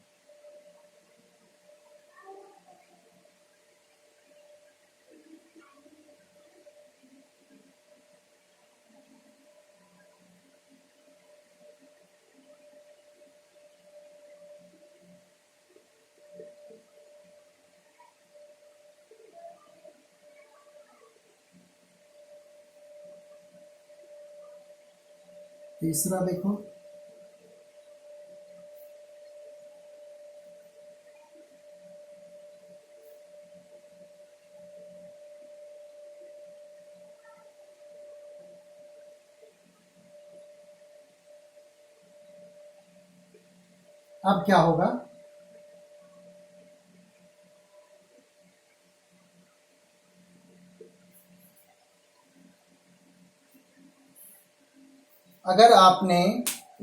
तीसरा देखो, अब क्या होगा। अगर आपने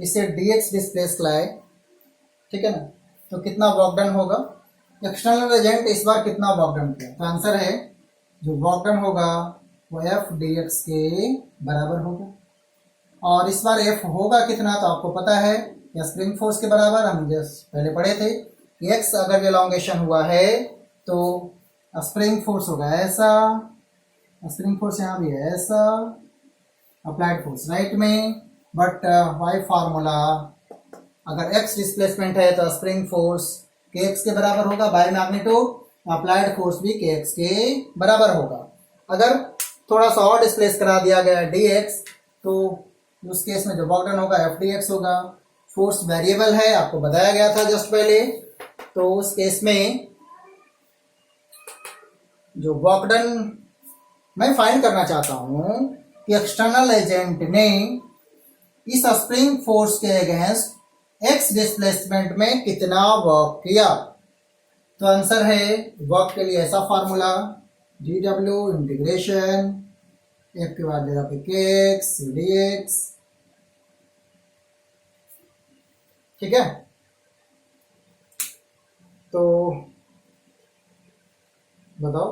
इसे dx डिस्प्लेस लाए, ठीक है ना, तो कितना वर्क डन होगा। एक्सटर्नल एजेंट इस बार कितना वर्क डन किया, तो आंसर है जो वर्क डन होगा वो f dx के बराबर होगा। और इस बार f होगा कितना, तो आपको पता है या स्प्रिंग फोर्स के बराबर, हम जस्ट पहले पढ़े थे कि x अगर एलोंगेशन हुआ है तो स्प्रिंग फोर्स होगा ऐसा, स्प्रिंग फोर्स यहाँ भी है ऐसा, अप्लाइड फोर्स राइट में, बट वाई फार्मूला, अगर x डिस्प्लेसमेंट है तो स्प्रिंग फोर्स kx के बराबर होगा बाय मैग्नीट्यूड, अप्लाइड फोर्स भी kx के बराबर होगा। अगर थोड़ा सा और डिस्प्लेस करा दिया गया dx, तो उस केस में जो वर्क डन होगा f dx होगा। फोर्स वेरिएबल है, आपको बताया गया था जस्ट पहले, तो उस केस में जो वर्क डन मैं फाइंड करना चाहता हूं कि एक्सटर्नल एजेंट ने इस स्प्रिंग फोर्स के अगेंस्ट x डिस्प्लेसमेंट में कितना वर्क किया। तो आंसर है वर्क के लिए ऐसा फार्मूला, dw इंटीग्रेशन f के बाद देगा kx dx। ठीक है, तो बताओ,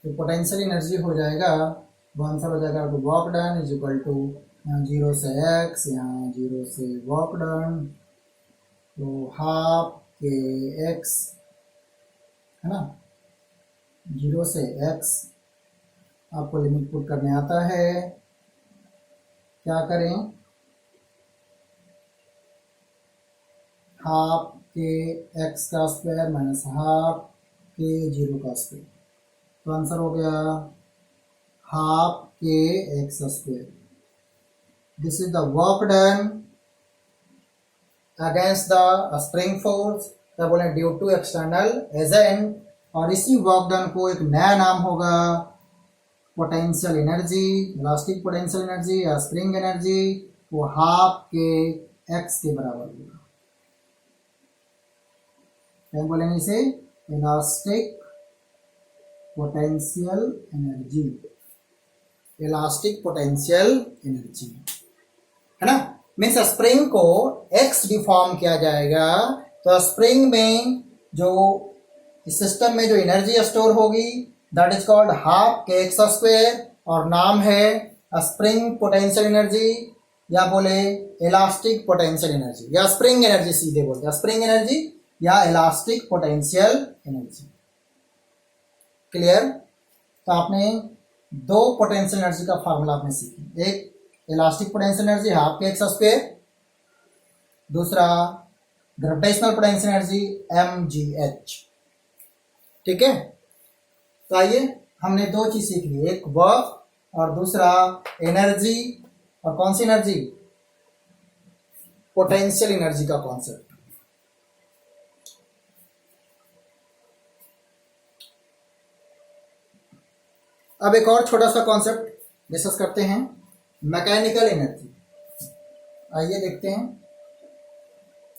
तो पोटेंशियल एनर्जी हो जाएगा, वो आंसर हो जाएगा तो work done is equal to यहाँ 0 से x, यहाँ 0 से वर्क डन, तो हाफ के x है ना, 0 से x आपको लिमिट पुट करने आता है। क्या करें, हाफ के x का स्क्वायर माइनस हाफ के 0 का स्क्वायर, तो आंसर हो गया half K x square. This is the work done against the spring force, क्या बोले, ड्यू टू एक्सटर्नल एजेंट। और इसी वर्क डन को एक नया नाम होगा potential energy, elastic potential energy या स्प्रिंग एनर्जी, वो हाफ के x के बराबर होगा। क्या बोलेंगे इसे, elastic potential energy, elastic potential energy है ना। मीन्स स्प्रिंग को x डिफॉर्म किया जाएगा, तो स्प्रिंग में जो इस सिस्टम में जो एनर्जी स्टोर होगी that is called half K x square, और नाम है स्प्रिंग पोटेंशियल एनर्जी या बोले इलास्टिक पोटेंशियल एनर्जी या स्प्रिंग एनर्जी, सीधे बोलते हैं स्प्रिंग एनर्जी या इलास्टिक पोटेंशियल एनर्जी। क्लियर। तो आपने दो पोटेंशियल एनर्जी का फार्मूला आपने सीखी, एक elastic potential energy half K x square, दूसरा ग्रेविटेशनल पोटेंशियल एनर्जी mgh। ठीक है, तो आइए हमने दो चीज सीख ली, एक वर्क और दूसरा एनर्जी, और कौन सी एनर्जी, पोटेंशियल एनर्जी का कॉन्सेप्ट। अब एक और छोटा सा कॉन्सेप्ट डिस्कस करते हैं, मैकेनिकल एनर्जी। आइए देखते हैं,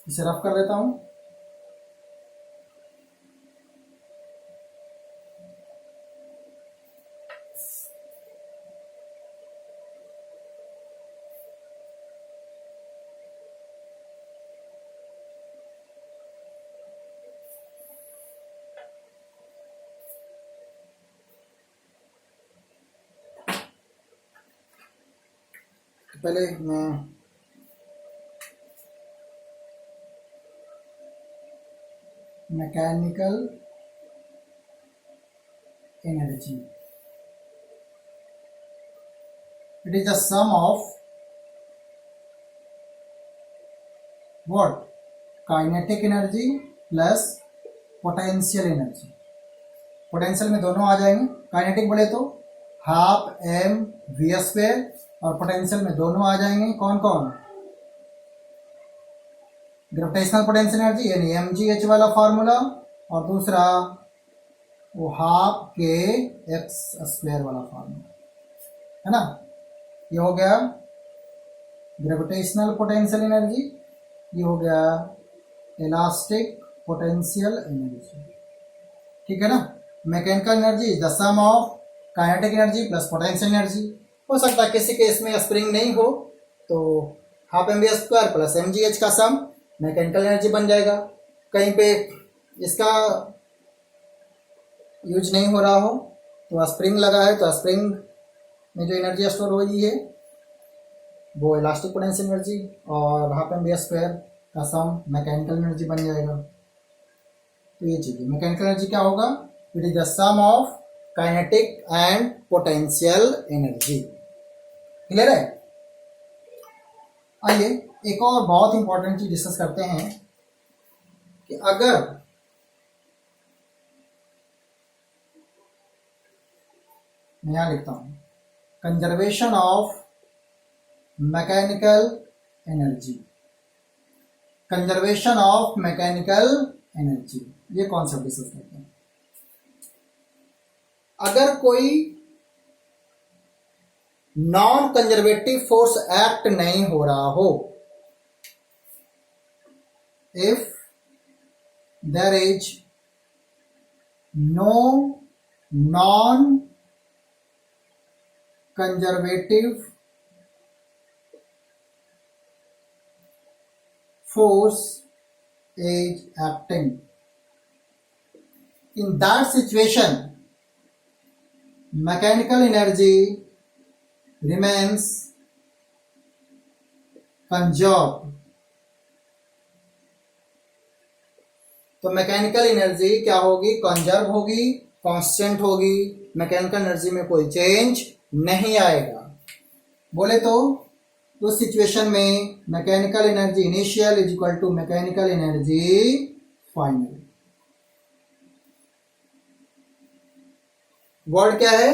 इसे रफ कर देता हूं। पहले मैं mechanical energy, it is the sum of what, kinetic energy plus potential energy. Potential में दोनों आ जाएंगे, काइनेटिक बोले तो हाफ एम वी स्क्वायर, और पोटेंशियल में दोनों आ जाएंगे, कौन कौन, ग्रेविटेशनल पोटेंशियल एनर्जी यानी mgh वाला फार्मूला, और दूसरा वो हाफ के एक्स स्क्वायर वाला फार्मूला, है ना। ये हो गया ग्रेविटेशनल पोटेंशियल एनर्जी, ये हो गया इलास्टिक पोटेंशियल एनर्जी। ठीक है ना। Mechanical energy is the sum of kinetic energy plus potential energy. हो सकता है किसी केस में स्प्रिंग नहीं हो तो half M V square plus mgh का सम मैकेनिकल एनर्जी बन जाएगा। कहीं पे इसका यूज नहीं हो रहा हो तो स्प्रिंग लगा है तो स्प्रिंग में जो एनर्जी स्टोर हो रही है वो इलास्टिक पोटेंशियल एनर्जी, और हाफ एम वी स्क्वायर का सम मैकेनिकल एनर्जी बन जाएगा। तो ये चीज़ मैकेनिकल एनर्जी क्या होगा, it is the sum of kinetic and potential energy. Clear है। आइए एक और बहुत इंपॉर्टेंट चीज डिस्कस करते हैं कि अगर मैं यहां लिखता हूं conservation of mechanical energy, conservation of mechanical energy, ये कॉन्सेप्ट डिस्कस करते हैं। अगर कोई नॉन कंजर्वेटिव फोर्स एक्ट नहीं हो रहा हो, if there is no non conservative force is acting, in that situation mechanical energy remains conserved। तो मैकेनिकल एनर्जी क्या होगी, कंजर्व होगी, कांस्टेंट होगी, मैकेनिकल एनर्जी में कोई चेंज नहीं आएगा। बोले तो उस सिचुएशन में mechanical energy initial is equal to mechanical energy final. Word क्या है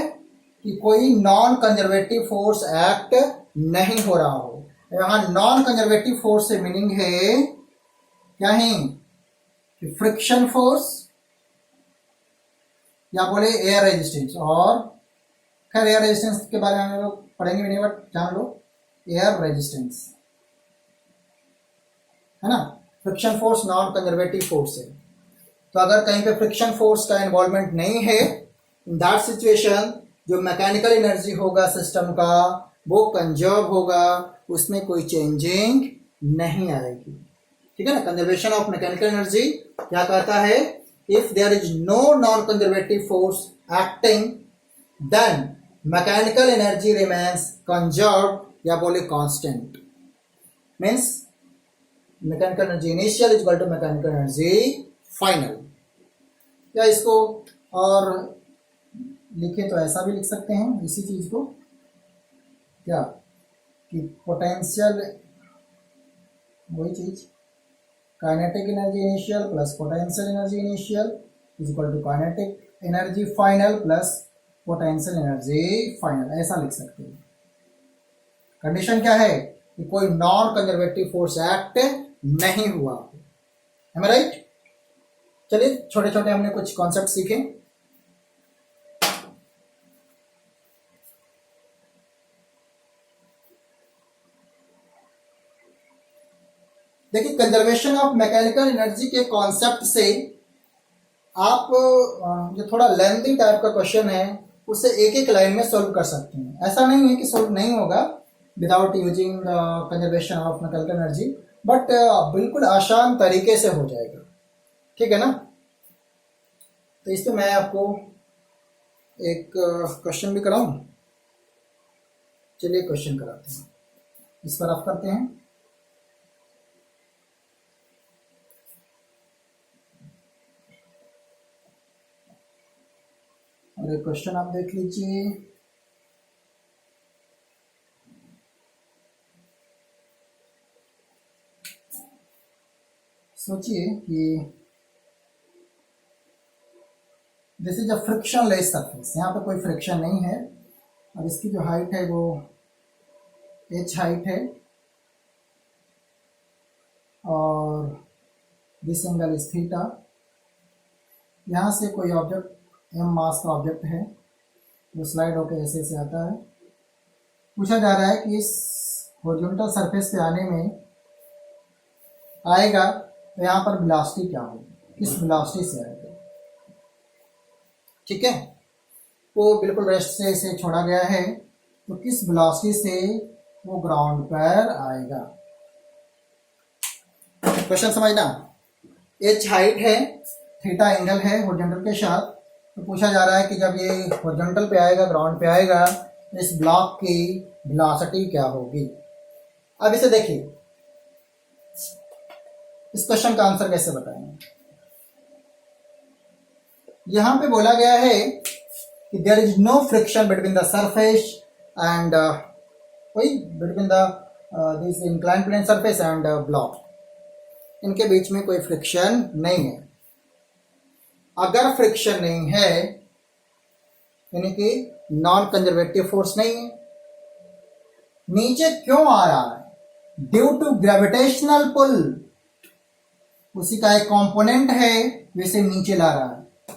कि कोई नॉन कंजर्वेटिव फोर्स एक्ट नहीं हो रहा हो। यहां नॉन कंजर्वेटिव फोर्स से मीनिंग है क्या है कि फ्रिक्शन फोर्स या बोले एयर रेजिस्टेंस, और खैर एयर रेजिस्टेंस के बारे में हम लोग पढ़ेंगे भी नहीं, बट जान लो एयर रेजिस्टेंस है ना। Friction force non conservative force है। तो अगर कहीं पे फ्रिक्शन फोर्स का इन्वॉल्वमेंट नहीं है, इन दैट सिचुएशन जो मैकेनिकल एनर्जी होगा सिस्टम का वो कंजर्व होगा, उसमें कोई चेंजिंग नहीं आएगी। ठीक है ना। कंजर्वेशन ऑफ मैकेनिकल एनर्जी क्या कहता है, if there is no non conservative force acting then mechanical energy remains conserve या बोले constant. Means mechanical energy initial is equal to mechanical energy final. या इसको और लिखे तो ऐसा भी लिख सकते हैं इसी चीज को, क्या कि पोटेंशियल, वही चीज, kinetic energy initial plus potential energy initial is equal to kinetic energy final plus potential energy final, ऐसा लिख सकते हैं। कंडीशन क्या है कि कोई नॉन कंजर्वेटिव फोर्स एक्ट नहीं हुआ, है मैं राइट? चलिए छोटे छोटे हमने कुछ कॉन्सेप्ट सीखे। देखिए, कंजर्वेशन ऑफ मैकेनिकल एनर्जी के कॉन्सेप्ट से आप जो थोड़ा लेंथी टाइप का क्वेश्चन है उसे एक एक लाइन में सॉल्व कर सकते हैं। ऐसा नहीं है कि सॉल्व नहीं होगा without using conservation of mechanical energy, but बिल्कुल आसान तरीके से हो जाएगा, ठीक है ना? तो इसमें मैं आपको एक क्वेश्चन भी कराऊं। चलिए क्वेश्चन कराते हैं, इस पर आप करते हैं। और एक क्वेश्चन आप देख लीजिए। सोचिए कि this is a friction less surface, यहाँ पे कोई फ्रिक्शन नहीं है और इसकी जो हाइट है वो h हाइट है और दिस एंगल इज थीटा। यहाँ से कोई ऑब्जेक्ट m मास का ऑब्जेक्ट है जो स्लाइड होकर ऐसे से आता है। पूछा जा रहा है कि इस हॉरिजॉन्टल सरफेस पे आने में आएगा तो यहाँ पर वेलोसिटी क्या होगी, किस वेलोसिटी से आएगा, ठीक है? वो बिल्कुल रेस्ट से इसे छोड़ा गया है, तो किस वेलोसिटी से वो ग्राउंड पर आएगा। क्वेश्चन समझना, h हाइट है, थीटा एंगल है हॉरिजॉन्टल के साथ, तो पूछा जा रहा है कि जब ये हॉरिजॉन्टल पे आएगा, ग्राउंड पे आएगा, तो इस ब्लॉक की वेलोसिटी क्या होगी। अब इसे देखिए, इस क्वेश्चन का आंसर कैसे बताएंगे। यहां पे बोला गया है कि there is no friction between the surface and between the this incline plane surface and block, इनके बीच में कोई फ्रिक्शन नहीं है। अगर फ्रिक्शन नहीं है यानी कि नॉन कंजर्वेटिव फोर्स नहीं है। नीचे क्यों आ रहा है? ड्यू टू ग्रेविटेशनल पुल, उसी का एक कंपोनेंट है वैसे नीचे ला रहा है।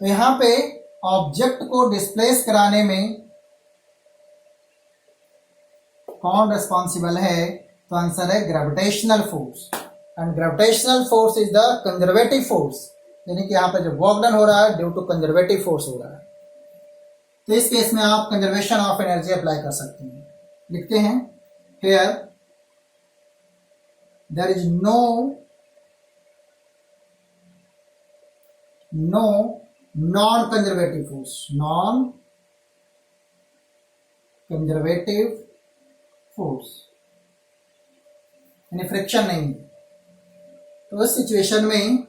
तो यहां पे ऑब्जेक्ट को डिस्प्लेस कराने में कौन रिस्पॉन्सिबल है? तो आंसर है gravitational force, and gravitational force is the conservative force, यानी कि यहाँ पे जो वर्क डन हो रहा है ड्यू टू कंजर्वेटिव फोर्स हो रहा है। तो इस केस में आप कंजर्वेशन ऑफ एनर्जी अप्लाई कर सकते हैं। लिखते हैं here there is no non conservative force, non conservative force यानी फ्रिक्शन नहीं है। तो इस सिचुएशन में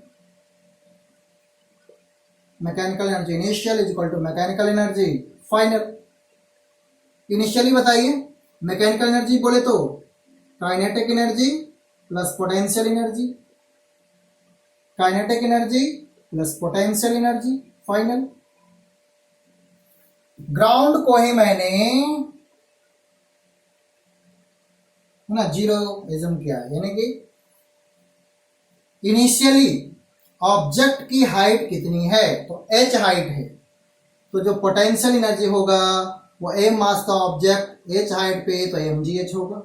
mechanical energy initial is equal to mechanical energy final. Initially बताइए, मैकेनिकल एनर्जी बोले तो kinetic energy plus potential energy, kinetic energy plus potential energy final. Ground को ही मैंने ना जीरो एज्यूम किया, यानी कि इनिशियली ऑब्जेक्ट की हाइट कितनी है? तो h हाइट है, तो जो पोटेंशियल एनर्जी होगा वो m मास का ऑब्जेक्ट h हाइट पे तो mgh होगा।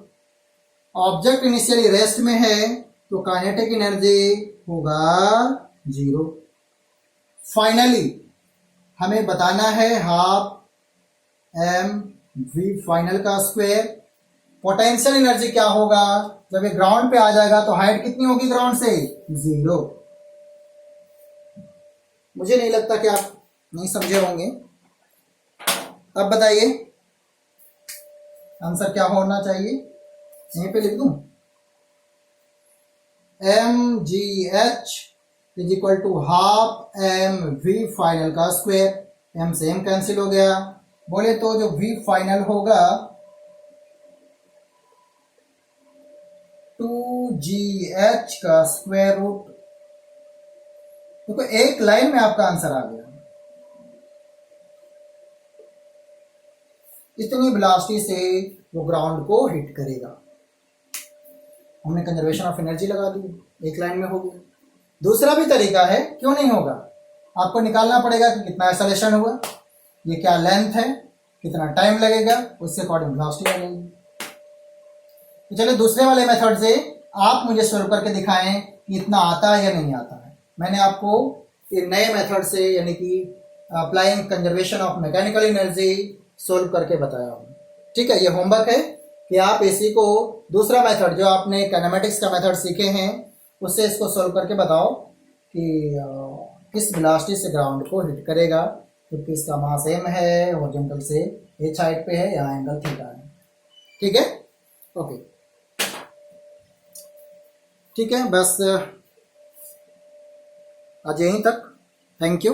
ऑब्जेक्ट इनिशियली रेस्ट में है तो काइनेटिक एनर्जी होगा 0। फाइनली हमें बताना है हाफ mv फाइनल का स्क्वायर। पोटेंशियल एनर्जी क्या होगा? जब ये ग्राउंड पे आ जाएगा तो हाइट कितनी होगी ग्राउंड से? 0। मुझे नहीं लगता कि आप नहीं समझे होंगे। अब बताइए आंसर क्या होना चाहिए? यहीं पे लिख दूं, mgh is equal to half mv final का स्क्वायर। m से m कैंसिल हो गया। बोले तो जो v फाइनल होगा GH का स्क्वायर रूट। देखो एक लाइन में आपका आंसर आ गया। इतनी वेलोसिटी से वो ग्राउंड को हिट करेगा। हमने कंजर्वेशन ऑफ एनर्जी लगा दी, एक लाइन में हो गया। दूसरा भी तरीका है, क्यों नहीं होगा, आपको निकालना पड़ेगा कि कितना एक्सेलरेशन हुआ, ये क्या लेंथ है, कितना टाइम लगेगा, उससे अकॉर्डिंग वेलोसिटी आ जाएगी। तो चलिए दूसरे वाले मेथड से आप मुझे सोल्व करके दिखाएं कि इतना आता है या नहीं आता है। मैंने आपको ये नए मेथड से यानी कि applying conservation of mechanical energy solve करके बताया हूँ। ठीक है, ये होमवर्क है कि आप इसी को दूसरा मेथड जो आपने काइनेमेटिक्स का मेथड सीखे हैं उससे इसको सोल्व करके बताओ कि किस वेलोसिटी से ग्राउंड को हिट करेगा, क्योंकि इसका मास m है, हॉरिजॉन्टल से h हाइट पे है, यहाँ एंगल थीटा है। ठीक है, ओके, ठीक है, बस आज यहीं तक। Thank you.